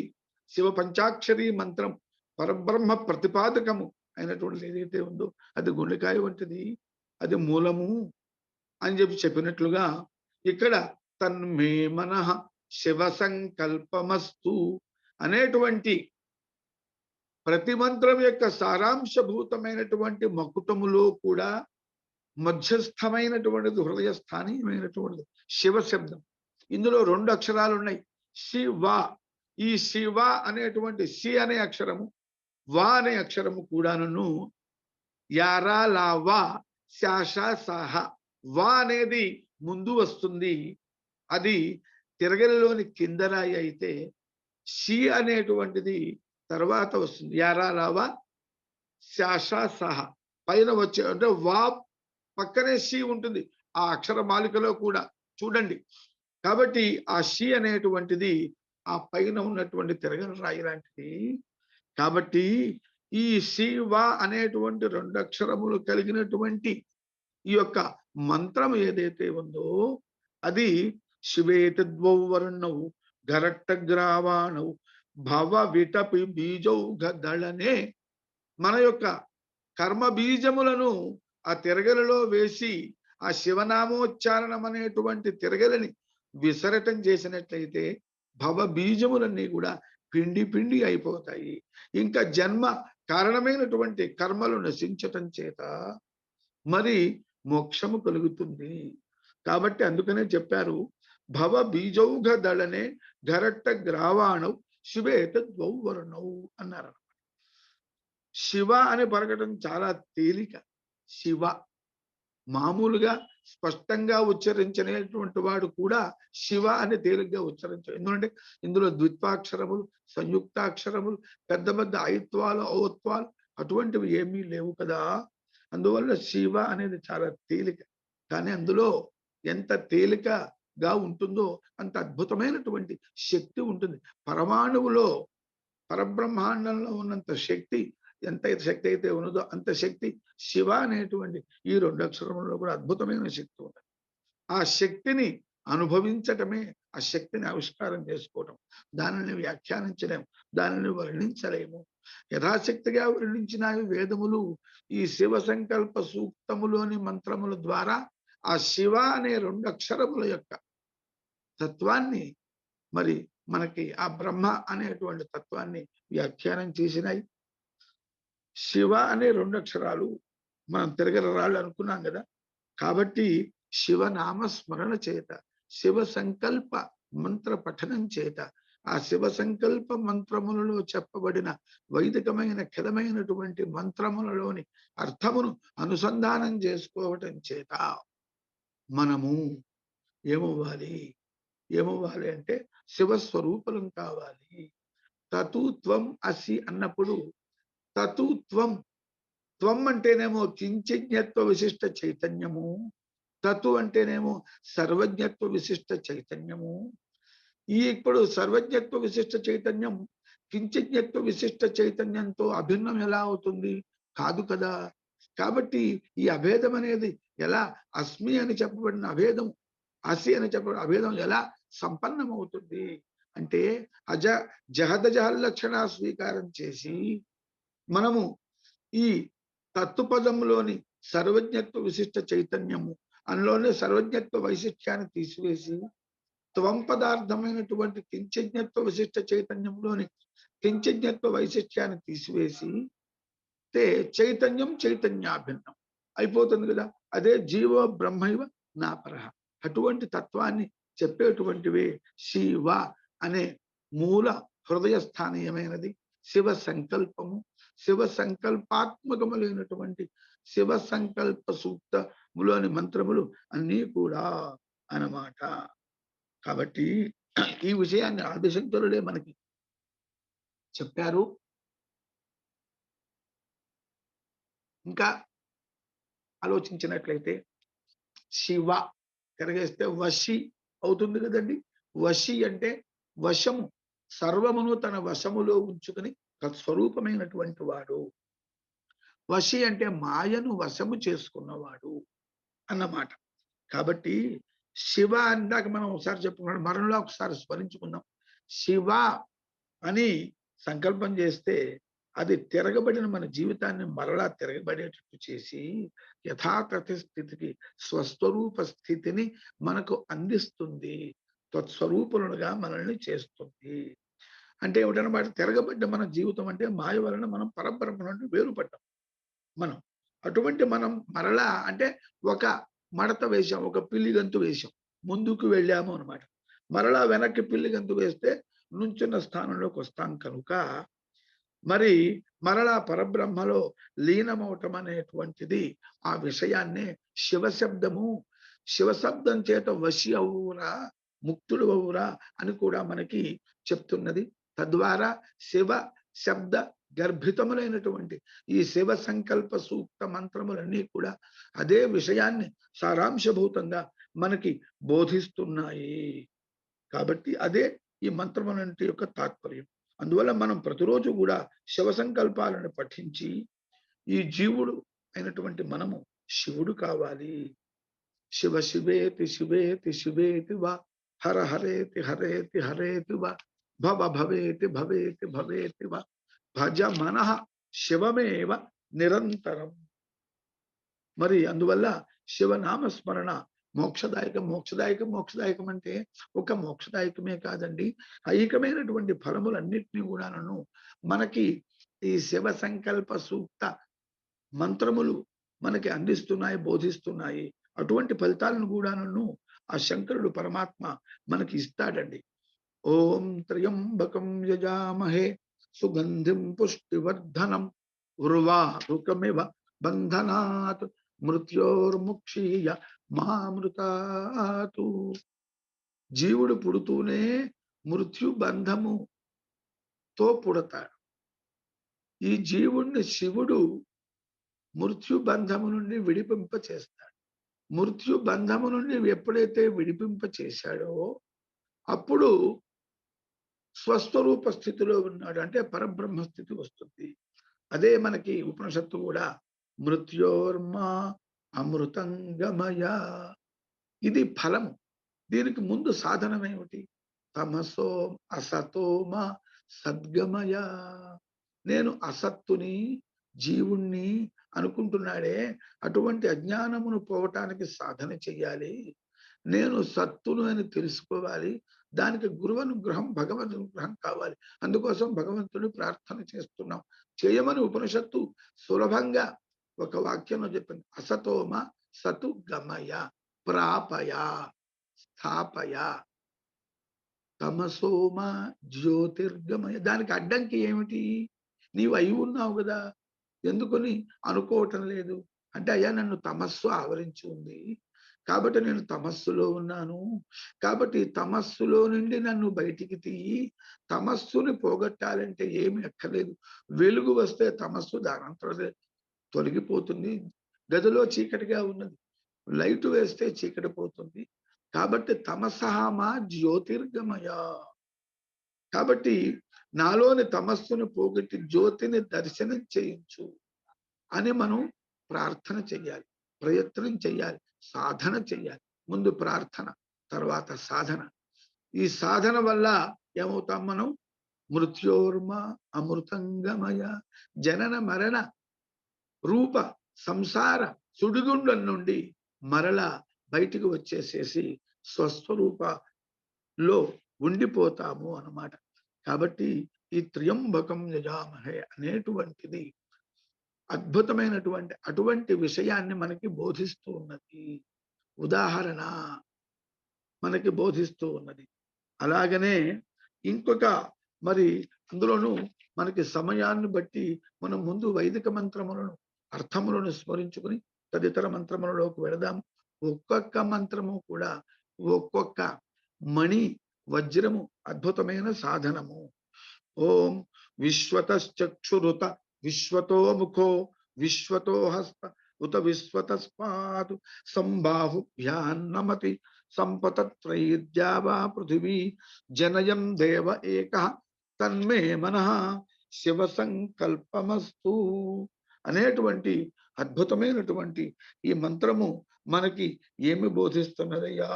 శివ పంచాక్షరి మంత్రం పరబ్రహ్మ ప్రతిపాదకము అయినటువంటిది ఏదైతే ఉందో అది గుండెకాయ వంటిది, అది మూలము అని చెప్పినట్లుగా ఇక్కడ తన్మే మనః శివ సంకల్పమస్తు అనేటువంటి ప్రతి మంత్రం యొక్క సారాంశభూతమైనటువంటి మకుటములో కూడా మధ్యస్థమైనటువంటిది, హృదయ స్థానీయమైనటువంటిది శివ శబ్దం. ఇందులో 2 అక్షరాలు ఉన్నాయి, శివ. ఈ శివ అనేటువంటి సి అనే అక్షరము, వా అనే అక్షరము కూడాను యారా లావా శాష సాహ, వా అనేది ముందు వస్తుంది, అది తిరగలిలోని కిందరాయి అయితే షి అనేటువంటిది తర్వాత వస్తుంది. యారా లావా శాష సాహ పైన వచ్చే, అంటే వా పక్కనే షి ఉంటుంది ఆ అక్షర మాలికలో కూడా చూడండి. కాబట్టి ఆ షి అనేటువంటిది ఆ పైన ఉన్నటువంటి తిరగల రాయి లాంటిది. కాబట్టి ఈ శివ అనేటువంటి 2 అక్షరములు కలిగినటువంటి ఈ యొక్క మంత్రం ఏదైతే ఉందో అది శివేతి ద్వౌ వర్ణౌ గరట్టగ్రావాణౌ భవ విటపి బీజౌఘదళనే. మన యొక్క కర్మ బీజములను ఆ తిరగలలో వేసి ఆ శివనామోచ్చారణం అనేటువంటి తిరగలని విసరటం చేసినట్లయితే భవ బీజములన్నీ కూడా పిండి పిండి అయిపోతాయి. ఇంకా జన్మ కారణమైనటువంటి కర్మలు నశించటం చేత మరి మోక్షము కలుగుతుంది. కాబట్టి అందుకనే చెప్పారు భవ బీజౌఘ దళనే గరట్ట గ్రావాణౌ శివేత ద్వౌ వర్ణౌ అన్నారు. శివ అని పలకటం చాలా తేలిక. శివ మామూలుగా స్పష్టంగా ఉచ్చరించనేటువంటి వాడు కూడా శివ అని తేలిగ్గా ఉచ్చరించాడు. ఎందుకంటే ఇందులో ద్విత్వాక్షరములు, సంయుక్తాక్షరములు, పెద్ద పెద్ద ఐత్వాలు, ఔత్వాలు అటువంటివి ఏమీ లేవు కదా. అందువల్ల శివ అనేది చాలా తేలిక. కానీ అందులో ఎంత తేలికగా ఉంటుందో అంత అద్భుతమైనటువంటి శక్తి ఉంటుంది. పరమాణువులో, పరబ్రహ్మాండంలో ఉన్నంత శక్తి, ఎంత శక్తి అయితే ఉన్నదో అంత శక్తి శివ అనేటువంటి ఈ 2 అక్షరములలో కూడా అద్భుతమైన శక్తి ఉంది. ఆ శక్తిని అనుభవించటమే, ఆ శక్తిని ఆవిష్కారం చేసుకోవటం. దానిని వ్యాఖ్యానించలేము, దానిని వర్ణించలేము. యథాశక్తిగా వర్ణించిన వేదములు ఈ శివ సంకల్ప సూక్తములోని మంత్రముల ద్వారా ఆ శివ అనే 2 అక్షరముల యొక్క తత్వాన్ని, మరి మనకి ఆ బ్రహ్మ అనేటువంటి తత్వాన్ని వ్యాఖ్యానం చేసినాయి. శివ అనే 2 అక్షరాలు మనం తిరగల రాళ్ళు అనుకున్నాం కదా. కాబట్టి శివనామ స్మరణ చేత, శివ సంకల్ప మంత్ర పఠనం చేత, ఆ శివ సంకల్ప మంత్రములలో చెప్పబడిన వైదికమైన ఖిలమైనటువంటి మంత్రములలోని అర్థమును అనుసంధానం చేసుకోవటం చేత మనము ఏమవ్వాలి అంటే శివస్వరూపులం కావాలి. తతు త్వం అసి అన్నప్పుడు తతు త్వం, త్వం అంటేనేమో కించజ్ఞత్వ విశిష్ట చైతన్యము, తతు అంటేనేమో సర్వజ్ఞత్వ విశిష్ట చైతన్యము. ఇప్పుడు సర్వజ్ఞత్వ విశిష్ట చైతన్యం కించజ్ఞత్వ విశిష్ట చైతన్యంతో అభిన్నం ఎలా అవుతుంది? కాదు కదా. కాబట్టి ఈ అభేదం అనేది ఎలా అస్మి అని చెప్పబడిన అభేదం, అసి అని చెప్పబడిన అభేదం ఎలా సంపన్నమవుతుంది అంటే జహద లక్షణ స్వీకారం చేసి మనము ఈ తత్వపదంలోని సర్వజ్ఞత్వ విశిష్ట చైతన్యము అందులోనే సర్వజ్ఞత్వ వైశిష్ట్యాన్ని తీసివేసి త్వం పదార్థమైనటువంటి కించజ్ఞత్వ విశిష్ట చైతన్యంలోని కించజ్ఞత్వ వైశిష్ట్యాన్ని తీసివేసి చైతన్యం చైతన్యాభిన్నం అయిపోతుంది కదా. అదే జీవో బ్రహ్మైవ నాపరః. అటువంటి తత్వాన్ని చెప్పేటువంటివే శివ అనే మూల హృదయ స్థానీయమైనది శివ సంకల్పము. శివ సంకల్పాత్మకములైనటువంటి శివ సంకల్ప సూక్తములోని మంత్రములు అన్నీ కూడా అన్నమాట. కాబట్టి ఈ విషయాన్ని ఆదిశంకరులే మనకి చెప్పారు. ఇంకా ఆలోచించినట్లయితే శివ తిరగేస్తే వశి అవుతుంది కదండి. వశి అంటే వశము, సర్వమును తన వశములో ఉంచుకుని తత్స్వరూపమైనటువంటి వాడు. వశి అంటే మాయను వశము చేసుకున్నవాడు అన్నమాట. కాబట్టి శివ అందాక మనం ఒకసారి చెప్పుకున్నాం, మరణంలో ఒకసారి స్మరించుకుందాం. శివ అని సంకల్పం చేస్తే అది తిరగబడిన మన జీవితాన్ని మరలా తిరగబడేటట్టు చేసి యథాతథ స్థితికి స్వస్వరూప స్థితిని మనకు అందిస్తుంది, తత్స్వరూపులుగా మనల్ని చేస్తుంది. అంటే ఏమిటన్నమాట, తిరగబడ్డ మన జీవితం అంటే మాయ వలన మనం పరబ్రహ్మ నుండి వేరుపడ్డాం. మనం అటువంటి మనం మరలా అంటే ఒక మడత వేశాం, ఒక పిల్లి గంతు వేశాం, ముందుకు వెళ్ళాము అనమాట. మరలా వెనక్కి పిల్లి గంతు వేస్తే నుంచున్న స్థానంలోకి వస్తాం కనుక మరి మరలా పరబ్రహ్మలో లీనమవటం అనేటువంటిది ఆ విషయాన్నే శివశబ్దము, శివశబ్దం చేత వశి అవురా, ముక్తుడు అవురా అని కూడా మనకి చెప్తున్నది. తద్వారా శివ శబ్ద గర్భితములైనటువంటి ఈ శివ సంకల్ప సూక్త మంత్రములన్నీ కూడా అదే విషయాన్ని సారాంశభూతంగా మనకి బోధిస్తున్నాయి. కాబట్టి అదే ఈ మంత్రములంటి యొక్క తాత్పర్యం. అందువల్ల మనం ప్రతిరోజు కూడా శివ సంకల్పాలను పఠించి ఈ జీవుడు అయినటువంటి మనము శివుడు కావాలి. శివ శివేతి శివేతి శివేతి వా, హర హరేతి హరేతి హరేతి వా, భవ భవేతి భవేతి భవేతి వా, భజ మనః శివమేవ నిరంతరం. మరి అందువల్ల శివనామస్మరణ మోక్షదాయకం. మోక్షదాయకం మోక్షదాయకం అంటే ఒక మోక్షదాయకమే కాదండి, ఐకమైనటువంటి ఫలములన్నిటినీ కూడాను మనకి ఈ శివ సంకల్ప సూక్త మంత్రములు మనకి అందిస్తున్నాయి, బోధిస్తున్నాయి. అటువంటి ఫలితాలను కూడాను ఆ శంకరుడు పరమాత్మ మనకి ఇస్తాడండి. ఓం త్ర్యంబకం యజామహే సుగంధిం పుష్టివర్ధనం ఉర్వారుకమివ బంధనాత్ మృత్యోర్ముక్షీయ మహామృతాతు. జీవుడు పుడుతూనే మృత్యు బంధముతో పుడతాడు. ఈ జీవుణ్ణి శివుడు మృత్యు బంధము నుండి విడిపింప చేస్తాడు. మృత్యు బంధము నుండి ఎప్పుడైతే విడిపింప చేశాడో అప్పుడు స్వస్వరూప స్థితిలో ఉన్నాడు, అంటే పరబ్రహ్మ స్థితి వస్తుంది. అదే మనకి ఉపనిషత్తు కూడా మృత్యోర్మా అమృతంగమయ, ఇది ఫలము. దీనికి ముందు సాధనం ఏమిటి? తమసో అసతోమ సద్గమయ. నేను అసత్తుని జీవుణ్ణి అనుకుంటున్నాడే, అటువంటి అజ్ఞానమును పోవటానికి సాధన చెయ్యాలి. నేను సత్తును అని తెలుసుకోవాలి. దానికి గురువనుగ్రహం, భగవదనుగ్రహం కావాలి. అందుకోసం భగవంతుని ప్రార్థన చేస్తున్నాం. చేయమని ఉపనిషత్తు సులభంగా ఒక వాక్యంలో చెప్పింది. అసతోమ సతు గమయ ప్రాపయ స్థాపయ తమసోమ జ్యోతిర్గమయ. దానికి అడ్డంకి ఏమిటి? నీవు అయి ఉన్నావు కదా, ఎందుకని అనుకోవటం లేదు అంటే, అయ్యా నన్ను తమస్సు ఆవరించి ఉంది కాబట్టి నేను తమస్సులో ఉన్నాను. కాబట్టి తమస్సులో నుండి నన్ను బయటికి తీయి. తమస్సుని పోగొట్టాలంటే ఏమి అక్కర్లేదు, వెలుగు వస్తే తమస్సు దానంతరం తొలగిపోతుంది. గదిలో చీకటిగా ఉన్నది, లైట్ వేస్తే చీకటి పోతుంది. కాబట్టి తమసహమా జ్యోతిర్గమయ. కాబట్టి నాలోని తమస్సును పోగొట్టి జ్యోతిని దర్శనం చేయించు అని మనం ప్రార్థన చెయ్యాలి, ప్రయత్నం చెయ్యాలి, సాధన చెయ్యాలి. ముందు ప్రార్థన, తర్వాత సాధన. ఈ సాధన వల్ల ఏమవుతాం మనం? మృత్యోర్మ అమృతంగమయ జనన మరణ రూప సంసార సుడిగుండం నుండి మరల బయటికి వచ్చేసేసి స్వస్వరూపలో ఉండిపోతాము అన్నమాట. కాబట్టి ఈ త్ర్యంబకం యజామహే అనేటువంటిది అద్భుతమైనటువంటి అటువంటి విషయాన్ని మనకి బోధిస్తూ ఉన్నది. ఉదాహరణ మనకి బోధిస్తూ ఉన్నది. అలాగనే ఇంకొక మరి అందులోనూ మనకి సమయాన్ని బట్టి మనం ముందు వైదిక మంత్రములను అర్థములను స్మరించుకుని తదితర మంత్రములలోకి వెళదాం. ఒక్కొక్క మంత్రము కూడా ఒక్కొక్క మణి వజ్రము అద్భుతమైన సాధనము. ఓం విశ్వతశ్చక్షురుత విశ్వతో ముఖో విశ్వతో హస్త ఉత విశ్వతస్మాత్ సంబాహుభ్యాన్నమతి సంపతత్రైర్ద్యావా పృథివీ జనయం దేవ ఏకః తన్మే మనః శివ సంకల్పమస్తు అనేటువంటి అద్భుతమైనటువంటి ఈ మంత్రము మనకి ఏమి బోధిస్తున్నదయ్యా?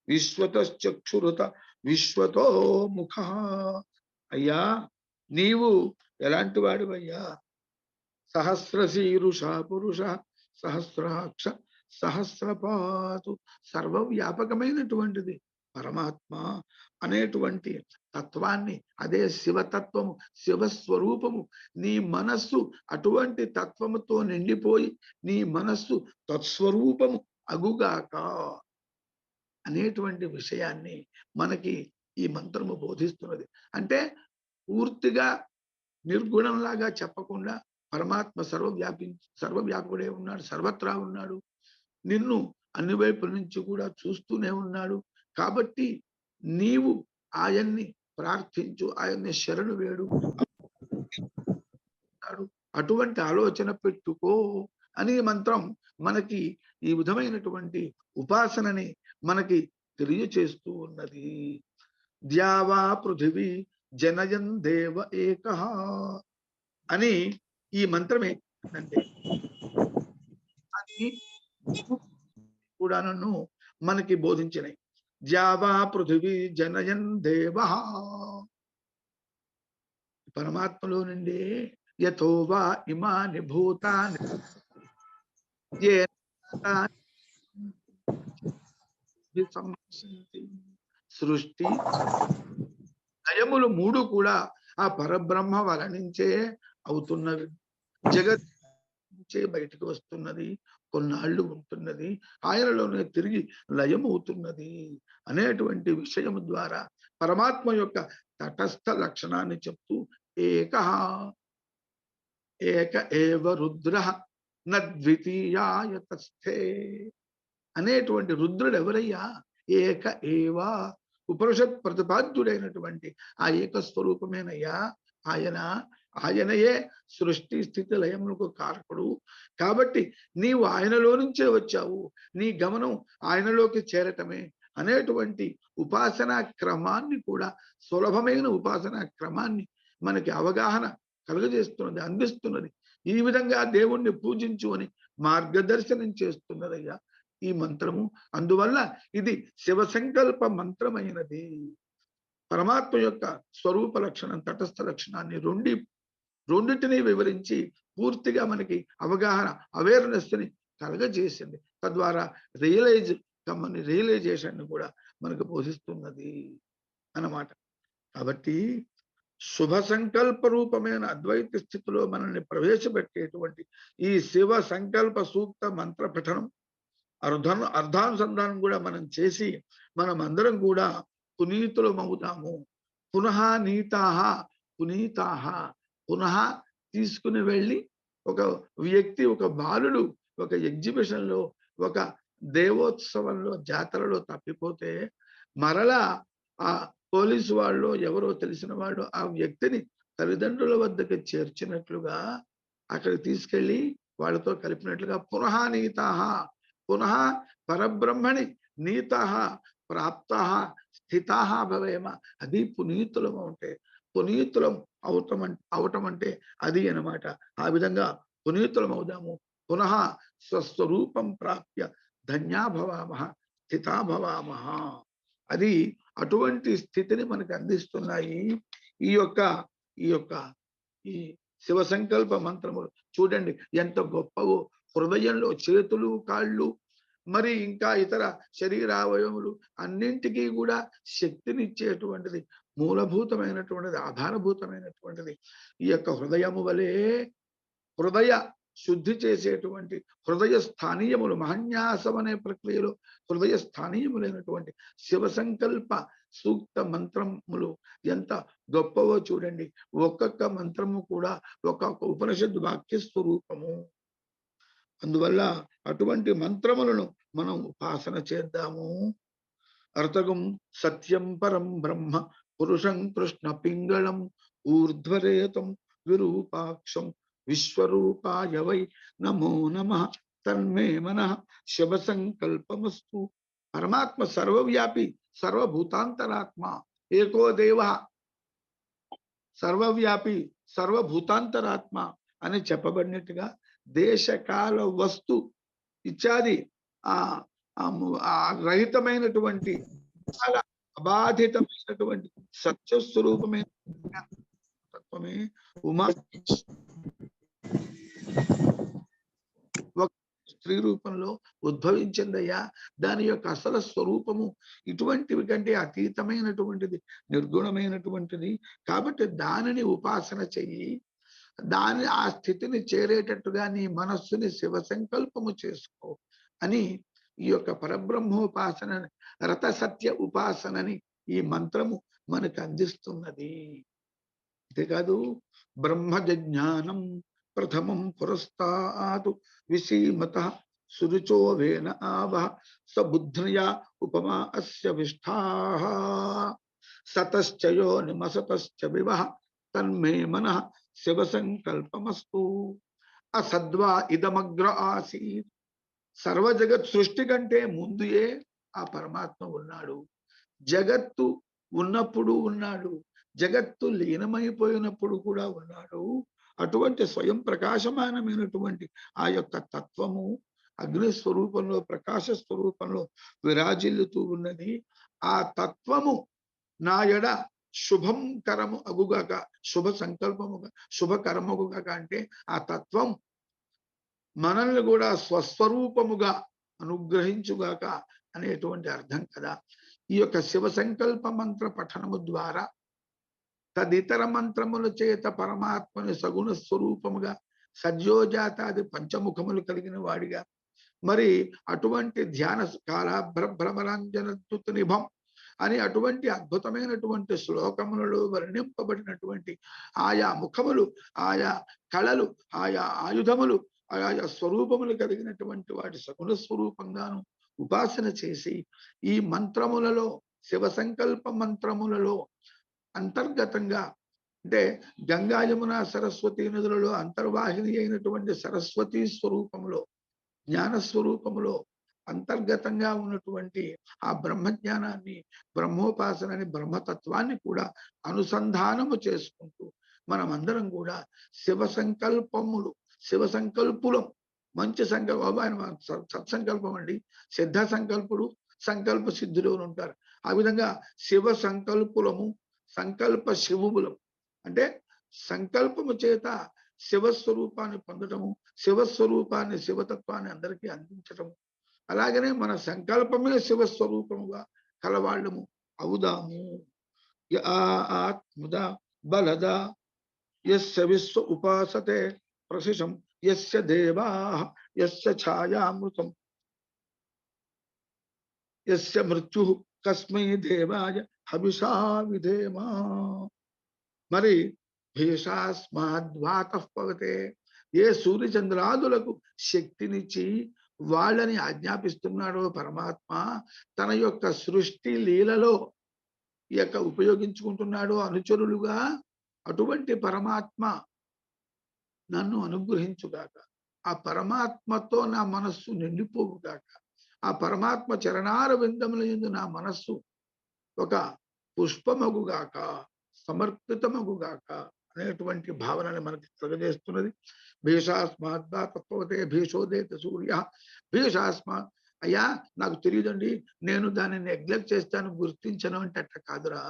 విశ్వతశ్చక్షురుత విశ్వతో ముఖ. అయ్యా నీవు ఎలాంటి వాడివయ్యా? సహస్రశీరుష పురుష సహస్రాక్ష సహస్రపాతు సర్వవ్యాపకమైనటువంటిది పరమాత్మ అనేటువంటి తత్వాన్ని, అదే శివతత్వము, శివస్వరూపము. నీ మనస్సు అటువంటి తత్వముతో నిండిపోయి నీ మనస్సు తత్స్వరూపము అగుగాక అనేటువంటి విషయాన్ని మనకి ఈ మంత్రము బోధిస్తున్నది. అంటే పూర్తిగా నిర్గుణంలాగా చెప్పకుండా పరమాత్మ సర్వవ్యాపకుడే ఉన్నాడు, సర్వత్రా ఉన్నాడు, నిన్ను అన్ని వైపుల నుంచి కూడా చూస్తూనే ఉన్నాడు. కాబట్టి నీవు ఆయన్ని ప్రార్థించు, ఆయన్ని శరణు వేడు, అటువంటి ఆలోచన పెట్టుకో అని మంత్రం మనకి ఈ విధమైనటువంటి ఉపాసనని మనకి తెలియచేస్తూ ఉన్నది. ద్యావా పృథివీ జనయన్ దేవ ఏకః అని ఈ మంత్రమే అంటే అది కూడా నన్ను మనకి బోధించినాయి. ద్యావా పృథివీ జనయన్ దేవ పరమాత్మలో నుండి యథోవా ఇమాని భూతాని సృష్టి లయములు మూడు కూడా ఆ పరబ్రహ్మ వల నుంచే అవుతున్నవి. జగత్ నుంచే బయటకు వస్తున్నది, కొన్నాళ్ళు ఉంటున్నది, ఆయనలోనే తిరిగి లయమవుతున్నది అనేటువంటి విషయము ద్వారా పరమాత్మ యొక్క తటస్థ లక్షణాన్ని చెప్తూ ఏకః ఏక ఏవ రుద్రః నద్వితీయాయ తస్థే అనేటువంటి రుద్రుడు ఎవరయ్యా? ఏక ఏవ ఉపనిషత్ ప్రతిపాద్యుడైనటువంటి ఆ ఏకస్వరూపమేనయ్యా. ఆయనయే సృష్టి స్థితి లయములకు కారకుడు. కాబట్టి నీవు ఆయనలో నుంచే వచ్చావు, నీ గమనం ఆయనలోకి చేరటమే అనేటువంటి ఉపాసనా క్రమాన్ని కూడా, సులభమైన ఉపాసనా క్రమాన్ని మనకి అవగాహన కలుగజేస్తున్నది, అందిస్తున్నది. ఈ విధంగా దేవుణ్ణి పూజించు అని మార్గదర్శనం చేస్తున్నదయ్యా ఈ మంత్రము. అందువల్ల ఇది శివ సంకల్ప మంత్రమైనది. పరమాత్మ యొక్క స్వరూప లక్షణం, తటస్థ లక్షణాన్ని రెండింటినీ వివరించి పూర్తిగా మనకి అవగాహన, అవేర్నెస్ ని కలగజేసింది. తద్వారా రియలైజేషన్ కూడా మనకు బోధిస్తున్నది అన్నమాట. కాబట్టి శుభ సంకల్ప రూపమైన అద్వైత స్థితిలో మనల్ని ప్రవేశపెట్టేటువంటి ఈ శివ సంకల్ప సూక్త మంత్ర పఠనం, అర్ధానుసంధానం కూడా మనం చేసి మనం అందరం కూడా పునీతులమవుతాము. పునః నీతాః పునీతాః. పునః తీసుకుని వెళ్ళి ఒక వ్యక్తి, ఒక బాలుడు ఒక ఎగ్జిబిషన్లో, ఒక దేవోత్సవంలో, జాతరలో తప్పిపోతే మరలా ఆ పోలీసు వాళ్ళు, ఎవరో తెలిసిన వాళ్ళు ఆ వ్యక్తిని తల్లిదండ్రుల వద్దకు చేర్చినట్లుగా అక్కడికి తీసుకెళ్ళి వాళ్ళతో కలిపినట్లుగా పునః నీతాః, పునః పరబ్రహ్మణి నీతాః ప్రాప్తాః స్థితాః భవేమ. అది పునీతులం అంటే, పునీతులం అవటం అంటే అది అన్నమాట. ఆ విధంగా పునీతులం అవుదాము, పునః స్వస్వరూపం ప్రాప్య ధన్యా భవామః స్థితా భవామః. అది అటువంటి స్థితిని మనకు అందిస్తున్నాయి ఈ యొక్క ఈ యొక్క ఈ శివ సంకల్ప మంత్రములు. చూడండి ఎంత గొప్పవో. హృదయంలో చేతులు, కాళ్ళు, మరి ఇంకా ఇతర శరీరావయములు అన్నింటికీ కూడా శక్తినిచ్చేటువంటిది, మూలభూతమైనటువంటిది, ఆధారభూతమైనటువంటిది ఈ యొక్క హృదయము వలె హృదయ శుద్ధి చేసేటువంటి హృదయ స్థానీయములు, మహన్యాసం అనే ప్రక్రియలో హృదయ స్థానీయములైనటువంటి శివ సంకల్ప సూక్త మంత్రములు ఎంత గొప్పవో చూడండి. ఒక్కొక్క మంత్రము కూడా ఒక్కొక్క ఉపనిషద్ వాక్య స్వరూపము. అందువల్ల అటువంటి మంత్రములను మనం ఉపాసన చేద్దాము. అర్థగం సత్యం పరం బ్రహ్మ పురుషం కృష్ణ పింగళం ఊర్ధ్వరేతం విరూపాక్షం విశ్వరూపాయ వై నమో నమః తన్మే మనః శివ సంకల్పమస్తు. పరమాత్మ సర్వవ్యాపి, సర్వభూతాంతరాత్మ, ఏకో దేవ, సర్వవ్యాపి, సర్వభూతాంతరాత్మ అని చెప్పబడినట్టుగా దేశకాల వస్తు ఇత్యాది రహితమైనటువంటి చాలా అబాధితమైనటువంటి సత్యస్వరూపమైన తత్వమే ఉమా ఒక స్త్రీ రూపంలో ఉద్భవించిందయ్యా. దాని యొక్క అసలు స్వరూపము ఇటువంటివి కంటే అతీతమైనటువంటిది, నిర్గుణమైనటువంటిది. కాబట్టి దానిని ఉపాసన చెయ్యి. ఆ స్థితిని చేరేటట్టుగా నీ మనస్సుని శివ సంకల్పము చేసుకో అని ఈ యొక్క పరబ్రహ్మోపాసన, రత సత్య ఉపాసనని ఈ మంత్రము మనకు అందిస్తున్నది. అంతేకాదు బ్రహ్మజ్ఞానం ప్రథమం పురస్తాతు విసీమత సురుచో వేన ఆవహ సబుద్ధ్యా ఉపమా అస్య విష్ఠాః సతశ్చయో నిమసతశ్చ వివహ తన్మే మనః శివ సంకల్పమస్తు. అసద్వా ఇదమగ్ర ఆసీత్. సర్వ జగత్ సృష్టి కంటే ముందుయే ఆ పరమాత్మ ఉన్నాడు. జగత్తు ఉన్నప్పుడు ఉన్నాడు, జగత్తు లీనమైపోయినప్పుడు కూడా ఉన్నాడు. అటువంటి స్వయం ప్రకాశమానమైనటువంటి ఆ యొక్క తత్వము అగ్ని స్వరూపంలో, ప్రకాశ స్వరూపంలో విరాజిల్లుతూ ఉన్నది. ఆ తత్వము నా ఎడ శుభం కరము అగుగాక, శుభ సంకల్పముగా, శుభకరమగుగాక అంటే ఆ తత్వం మనల్ని కూడా స్వస్వరూపముగా అనుగ్రహించుగాక అనేటువంటి అర్థం కదా. ఈ యొక్క శివ సంకల్ప మంత్ర పఠనము ద్వారా తదితర మంత్రముల చేత పరమాత్మని సగుణ స్వరూపముగా, సద్యోజాతాది పంచముఖములు కలిగిన వాడిగా, మరి అటువంటి ధ్యాన కాలాభ్రమరాంజనద్యుత నిభం అని అటువంటి అద్భుతమైనటువంటి శ్లోకములలో వర్ణింపబడినటువంటి ఆయా ముఖములు, ఆయా కళలు, ఆయా ఆయుధములు, ఆయా స్వరూపములు కలిగినటువంటి వాటి సగుణ స్వరూపంగాను ఉపాసన చేసి ఈ మంత్రములలో, శివ సంకల్ప మంత్రములలో అంతర్గతంగా, అంటే గంగా యమున సరస్వతి నదులలో అంతర్వాహిని అయినటువంటి సరస్వతి స్వరూపములో, జ్ఞాన స్వరూపములో అంతర్గతంగా ఉన్నటువంటి ఆ బ్రహ్మజ్ఞానాన్ని, బ్రహ్మోపాసనని, బ్రహ్మతత్వాన్ని కూడా అనుసంధానము చేసుకుంటూ మనమందరం కూడా శివ సంకల్పములు, శివ సంకల్పులం, మంచి సంకల్పం, ఆయన సత్సంకల్పం అండి, సిద్ధ సంకల్పుడు, సంకల్ప సిద్ధులు ఉంటారు. ఆ విధంగా శివ సంకల్పులము, సంకల్ప శివుములం. అంటే సంకల్పము చేత శివస్వరూపాన్ని పొందటము, శివస్వరూపాన్ని, శివతత్వాన్ని అందరికీ అందించటము. అలాగనే మన సంకల్పమే శివస్వరూపముగా కలవాళ్ళము అవుదాము. ఆత్మద బలద యస్య విశ్వ ఉపాసతే ప్రశిషం యస్య దేవాః యస్య ఛాయామృతం యస్య మృత్యుః కస్మై దేవాయ హవిషా విధేమా. మరి భేషాస్మాద్వాతః పవతే. ఏ సూర్యచంద్రాదులకు శక్తినిచ్చి వాళ్ళని ఆజ్ఞాపిస్తున్నాడో పరమాత్మ, తన యొక్క సృష్టి లీలలో ఈ యొక్క ఉపయోగించుకుంటున్నాడో అనుచరులుగా, అటువంటి పరమాత్మ నన్ను అనుగ్రహించుగాక. ఆ పరమాత్మతో నా మనస్సు నిండిపోవుగాక. ఆ పరమాత్మ చరణార విందముల యందు నా మనస్సు ఒక పుష్పమగుగాక, సమర్పితమగుగాక అనేటువంటి భావనని మనకి కలుగజేస్తున్నది. భీషాస్మాత్ తత్వతే భీషోదేత సూర్య భీషాస్మాత్. అయ్యా నాకు తెలియదండి, నేను దాన్ని నెగ్లెక్ట్ చేస్తాను, గుర్తించను అంటే అట్ట కాదురా.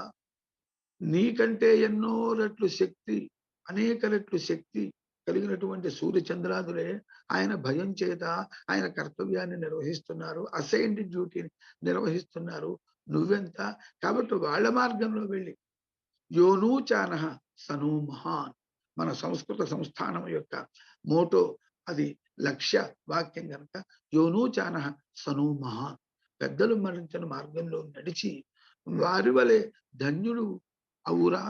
నీకంటే ఎన్నో రెట్లు శక్తి, అనేక రెట్లు శక్తి కలిగినటువంటి సూర్యచంద్రాదులే ఆయన భయం చేత ఆయన కర్తవ్యాన్ని నిర్వహిస్తున్నారు, అసైన్డ్ డ్యూటీని నిర్వహిస్తున్నారు. నువ్వెంత? కాబట్టి వాళ్ళ మార్గంలో వెళ్ళి యోనూచానః సను మహాన్, మన సంస్కృత సంస్థానం యొక్క మోటో అది, లక్ష్య వాక్యం కనుక యోనూచానః సను మహాన్, పెద్దలు మరించిన మార్గంలో నడిచి వారి వలె ధన్యుడు అవురా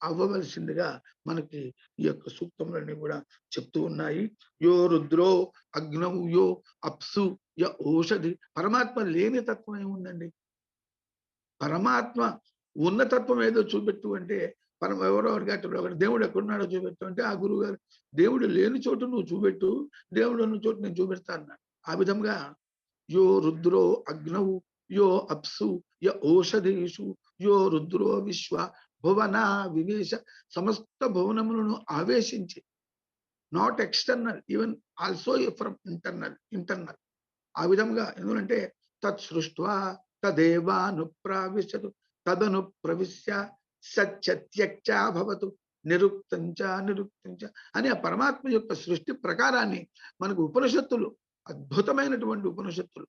అవ్వవలసిందిగా మనకి ఈ యొక్క సూక్తములన్నీ కూడా చెప్తూ ఉన్నాయి. యో రుద్రో అగ్నవు యో అప్సు య ఓషధి. పరమాత్మ లేని తత్వం ఏముందండి? పరమాత్మ ఉన్న తత్వం ఏదో చూపెట్టు అంటే ఎవరో అడిగారు, దేవుడు ఎక్కడున్నాడో చూపెట్టు అంటే ఆ గురువు గారు దేవుడు లేని చోటు నువ్వు చూపెట్టు, దేవుడు ఉన్న చోటు నేను చూపెడతా అన్నాడు. ఆ విధంగా యో రుద్రో అగ్నవు యో అప్సు య ఓషధీషు యో రుద్రో విశ్వ భువన వివేశ, సమస్త భువనములను ఆవేశించి, not external, even also from internal. ఆ విధంగా ఎందుకంటే తత్ సృష్ట్వా తదేవానుప్రావిశతు తదను ప్రవిశ్య సత్యత్యక్చా భవతు నిరుక్తంచ నిరుక్తంచ అని ఆ పరమాత్మ యొక్క సృష్టి ప్రకారాన్ని మనకు ఉపనిషత్తులు, అద్భుతమైనటువంటి ఉపనిషత్తులు,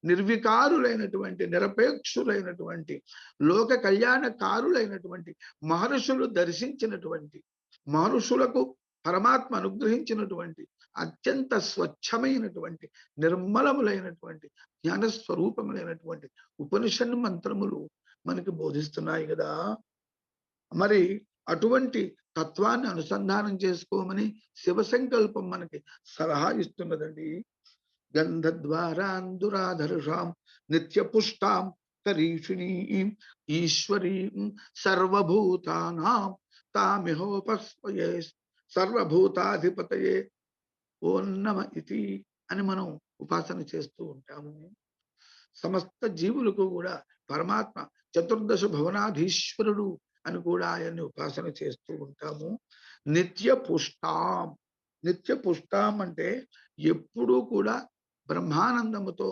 నిర్వికారులైనటువంటి నిరపేక్షులైనటువంటి లోక కళ్యాణకారులైనటువంటి మహర్షులు దర్శించినటువంటి, మహర్షులకు పరమాత్మ అనుగ్రహించినటువంటి అత్యంత స్వచ్ఛమైనటువంటి నిర్మలములైనటువంటి జ్ఞానస్వరూపములైనటువంటి ఉపనిషత్ మంత్రములు మనకి బోధిస్తున్నాయి కదా. మరి అటువంటి తత్వాన్ని అనుసంధానం చేసుకోమని శివ సంకల్పం మనకి సలహా ఇస్తున్నదండి. గంధద్వారాందురాధరుషాం నిత్యపుష్టాం కరీషిణీం ఈశ్వరీం సర్వభూతానాం తామిహోపస్మయే సర్వభూతాధిపతయే ఓం నమ ఇతి అని మనం ఉపాసన చేస్తూ ఉంటాము. సమస్త జీవులకు కూడా పరమాత్మ చతుర్దశ భువనాధీశ్వరుడు అని కూడా ఆయన్ని ఉపాసన చేస్తూ ఉంటాము. నిత్య పుష్టాం, నిత్య పుష్టాం అంటే ఎప్పుడూ కూడా బ్రహ్మానందముతో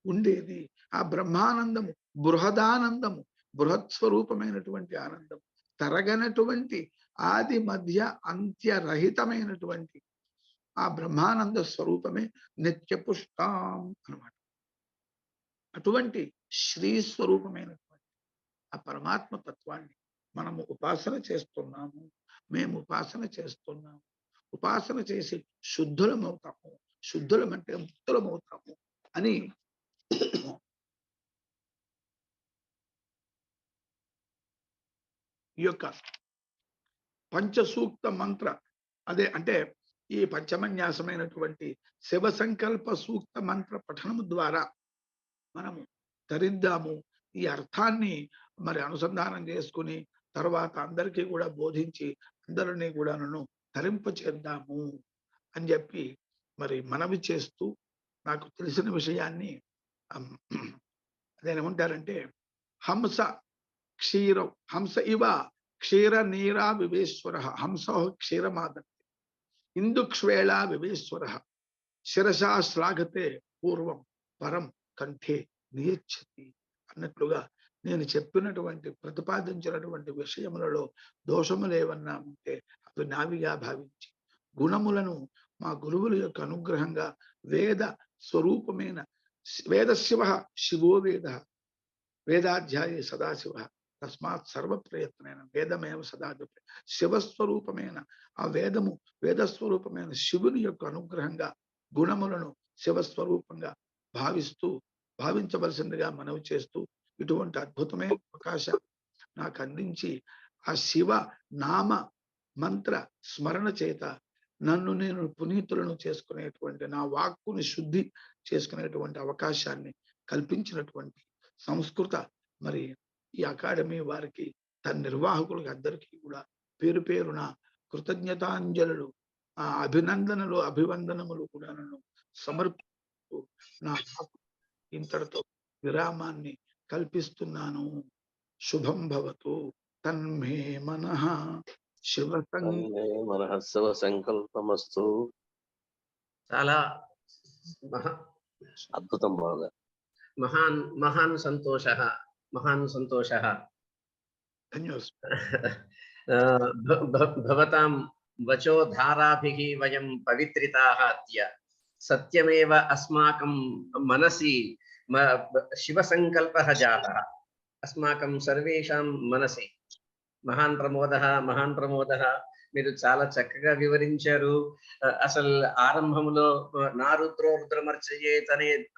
ఉండేది. ఆ బ్రహ్మానందము బృహదానందము, బృహత్ స్వరూపమైనటువంటి ఆనందం, తరగనటువంటి ఆది మధ్య అంత్యరహితమైనటువంటి ఆ బ్రహ్మానంద స్వరూపమే నిత్య పుష్టాం అన్నమాట. అటువంటి శ్రీ స్వరూపమైనటువంటి ఆ పరమాత్మ తత్వాన్ని మనము ఉపాసన చేస్తున్నాము, మేము ఉపాసన చేస్తున్నాము. ఉపాసన చేసి శుద్ధులమవుతాము, శుద్ధులమంటే ముక్తులమవుతాము అని ఈ యొక్క పంచసూక్త మంత్ర, అదే అంటే ఈ పంచమన్యాసమైనటువంటి శివ సంకల్ప సూక్త మంత్ర పఠనము ద్వారా మనము తరిద్దాము. ఈ అర్థాన్ని మరి అనుసంధానం చేసుకుని తర్వాత అందరికీ కూడా బోధించి అందరినీ కూడా నన్ను తరింపచేద్దాము అని చెప్పి మరి మనవి చేస్తూ, నాకు తెలిసిన విషయాన్ని అదేమంటారంటే హంస క్షీరం, హంస ఇవ క్షీర నీరా వివేశ్వర, హంస క్షీరమాదత్తి ఇందుక్ష్వేళా వివేశ్వర శిరసా శ్లాఘతే పూర్వం పరం కంఠే నియచ్చతి అన్నట్లుగా నేను చెప్పినటువంటి ప్రతిపాదించినటువంటి విషయములలో దోషములు ఏమన్నా ఉంటే అవి నావిగా భావించి గుణములను మా గురువుల యొక్క అనుగ్రహంగా వేద స్వరూపమైన వేదశివ శివో వేద వేదాధ్యాయే సదాశివ తస్మాత్ సర్వ ప్రయత్నమైన వేదమేవ సదా శివస్వరూపమైన ఆ వేదము, వేదస్వరూపమైన శివుని యొక్క అనుగ్రహంగా గుణములను శివస్వరూపంగా భావించవలసిందిగా మనవి చేస్తూ ఇటువంటి అద్భుతమైన అవకాశం నాకు అందించి ఆ శివ నామ మంత్ర స్మరణ చేత నన్ను నేను పునీతులను చేసుకునేటువంటి, నా వాక్కుని శుద్ధి చేసుకునేటువంటి అవకాశాన్ని కల్పించినటువంటి సంస్కృత మరి ఈ అకాడమీ వారికి, తన నిర్వాహకులకు అందరికీ కూడా పేరు పేరున కృతజ్ఞతాంజలులు, అభినందనలు, అభివందనములు కూడా నన్ను సమర్పిస్తూ నా ఇంతటితో విరామాన్ని కల్పిస్తున్నాను. శుభం భవతు. తన్మే మనః శివ మనః శివ సంకల్పమస్తు. చాలా అద్భుతం బాగా. మహాన్ మహాన్ సంతోషః, మహాన్ సంతోషః. భవతాం వచో ధారాభిః వయం పవిత్రితాః అద్య. సత్యమేవ అస్మాకం మనసి శివ సంకల్పః జాతః. అస్మాకం సర్వేషాం మనసి. మహాన్ ప్రమోదః, మహాన్ ప్రమోదః. మీరు చాలా చక్కగా వివరించారు. అసలు ఆరంభంలో నా రుద్రో రుద్రమర్చయేత్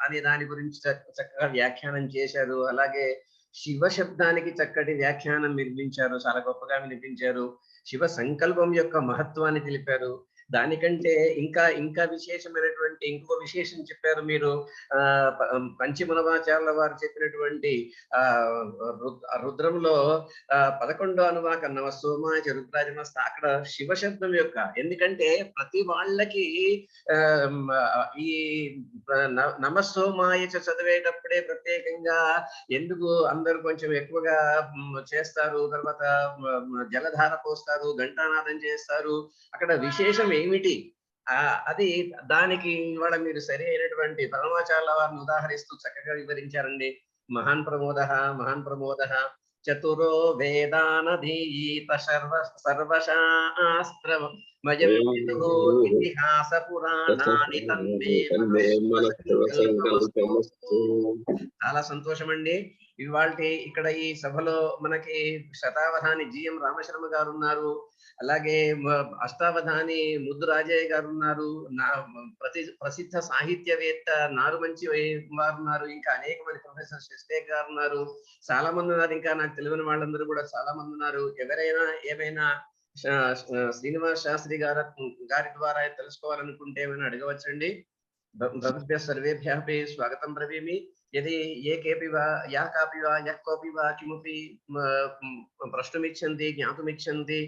అనే దాని గురించి చక్కగా వ్యాఖ్యానం చేశారు. అలాగే శివ శబ్దానికి చక్కటి వ్యాఖ్యానం వినిపించారు, చాలా గొప్పగా వినిపించారు. శివ సంకల్పం యొక్క మహత్వాన్ని తెలిపారు. దానికంటే ఇంకా ఇంకా విశేషమైనటువంటి ఇంకో విశేషం చెప్పారు మీరు. పంచమునవాచార్యుల వారు చెప్పినటువంటి రుద్రంలో 11వ అనువాక నమ సోమాయ రుద్రాజమస్త. అక్కడ శివ శబ్దం యొక్క, ఎందుకంటే ప్రతి వాళ్ళకి ఈ నమ సోమాయ చదివేటప్పుడే ప్రత్యేకంగా ఎందుకు అందరూ కొంచెం ఎక్కువగా చేస్తారు, తర్వాత జలధార పోస్తారు, ఘంటానాదం చేస్తారు. అక్కడ విశేషం ఏమిటి అది దానికి ఇవాళ మీరు సరి అయినటువంటి పరమాచార్యుల వారిని ఉదాహరిస్తూ చక్కగా వివరించారండి. మహాన్ ప్రమోద, మహాన్ ప్రమోద. చతురో వేదానధీత సర్వశాస్త్రం ఇతిహాస పురాణాని చాలా సంతోషం అండి. ఇవాళ ఇక్కడ ఈ సభలో మనకి శతావధాని జిఎం రామశర్మ గారు ఉన్నారు, అలాగే అష్టావధాని ముద్దు రాజయ్య గారు ఉన్నారు, ప్రసిద్ధ సాహిత్యవేత్త నారుమంచి వారు ఉన్నారు, ఇంకా అనేక మంది ప్రొఫెసర్ శశిశేఖర్ గారు ఉన్నారు, చాలా మంది ఉన్నారు. ఇంకా నాకు తెలియని వాళ్ళందరూ కూడా చాలా మంది ఉన్నారు. ఎవరైనా ఏమైనా శ్రీనివాస్ శాస్త్రి గారి ద్వారా తెలుసుకోవాలనుకుంటే ఏమైనా అడగవచ్చండి. భవద్భ్య సర్వేభ్యః స్వాగతం బ్రవీమి. यदि ये केपि वा या कापि वा यः कोऽपि वा किमपि प्रष्टुमिच्छन्ति, ज्ञातुमिच्छन्ति,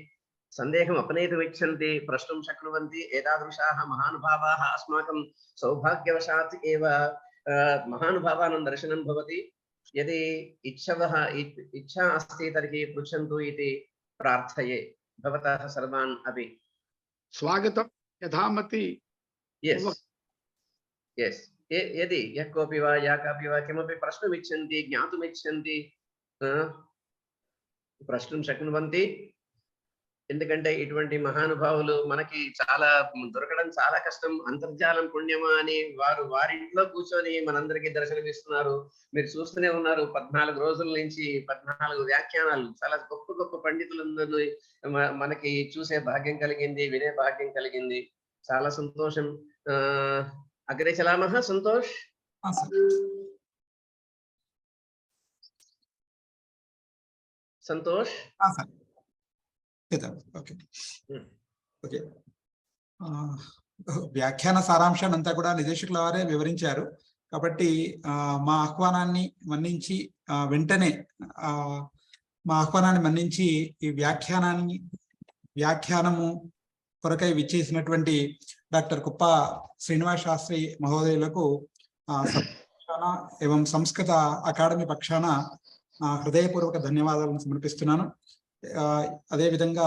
सन्देहम् अपनेतुमिच्छन्ति, प्रष्टुं शक्नुवन्ति. एतादृशाः महानुभावाः अस्माकं सौभाग्यवशात् एव महानुभावानां दर्शनं भवति. यदि इच्छा अस्ति तर्हि पृच्छन्तु इति प्रार्थये भवतः सर्वान् अपि. स्वागतं यथामति. Yes yes. यदि यः कोऽपि वा या कापि वा किमपि प्रष्टुमिच्छन्ति, ज्ञातुमिच्छन्ति, प्रष्टुं शक्नुवन्ति. ఎందుకంటే ఇటువంటి మహానుభావులు మనకి చాలా దొరకడం చాలా కష్టం. అంతర్జాలం పుణ్యమా అని వారు వారింట్లో కూర్చొని మనందరికీ దర్శనమిస్తున్నారు. మీరు చూస్తూనే ఉన్నారు, 14 రోజుల నుంచి 14 వ్యాఖ్యానాలు. చాలా గొప్ప గొప్ప పండితులందరూ మనకి చూసే భాగ్యం కలిగింది, వినే భాగ్యం కలిగింది. చాలా సంతోషం. అగ్రే చలామః. సంతోష్. సంతోష్. Okay okay. వ్యాఖ్యాన సారాంశాన్ని అంతా కూడా నిర్దేశకుల వారే వివరించారు. కాబట్టి మా ఆహ్వానాన్ని మన్నించి వెంటనే మా ఆహ్వానాన్ని మన్నించి ఈ వ్యాఖ్యానము కొరకై విచ్చేసినటువంటి డాక్టర్ కుప్ప శ్రీనివాస్ శాస్త్రి మహోదయులకు ఏవం సంస్కృత అకాడమీ పక్షాన హృదయపూర్వక ధన్యవాదాలను సమర్పిస్తున్నాను. అదేవిధంగా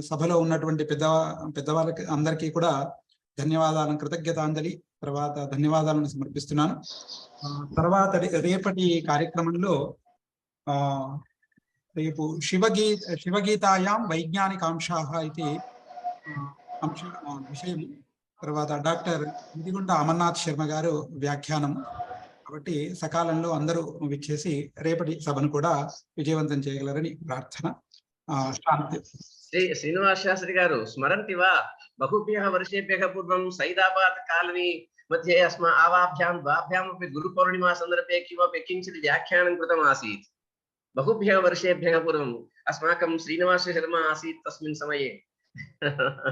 సభలో ఉన్నటువంటి పెద్దవాళ్ళకి అందరికీ కూడా ధన్యవాదాలను, కృతజ్ఞతాంజలి తర్వాత ధన్యవాదాలను సమర్పిస్తున్నాను. తర్వాత రేపటి కార్యక్రమంలో రేపు శివగీతాయాం వైజ్ఞానికాంశాః ఇది విషయం. తర్వాత డాక్టర్ మిదిగుండ అమర్నాథ్ శర్మ గారు వ్యాఖ్యానం. కాబట్టి సకాలంలో అందరూ విచ్చేసి రేపటి సభను కూడా విజయవంతం చేయగలరని ప్రార్థన. శాంతి. శ్రీనివాస్ శాస్త్రి గారు స్మరంతి వా? బహుభ్యః వర్షేభ్యః పూర్వం సైదాబాద్ కాలనీ मध्ये आवाभ्यां द्वाभ्यामपि गुरुपौर्णिमा सन्दर्भे किमपि किञ्चित् व्याख्यानं कृतम् आसीत्. बहुभ्यः वर्षेभ्यः पूर्वम् अस्माकं श्रीनिवास शर्मा आसीत् तस्मिन् समये.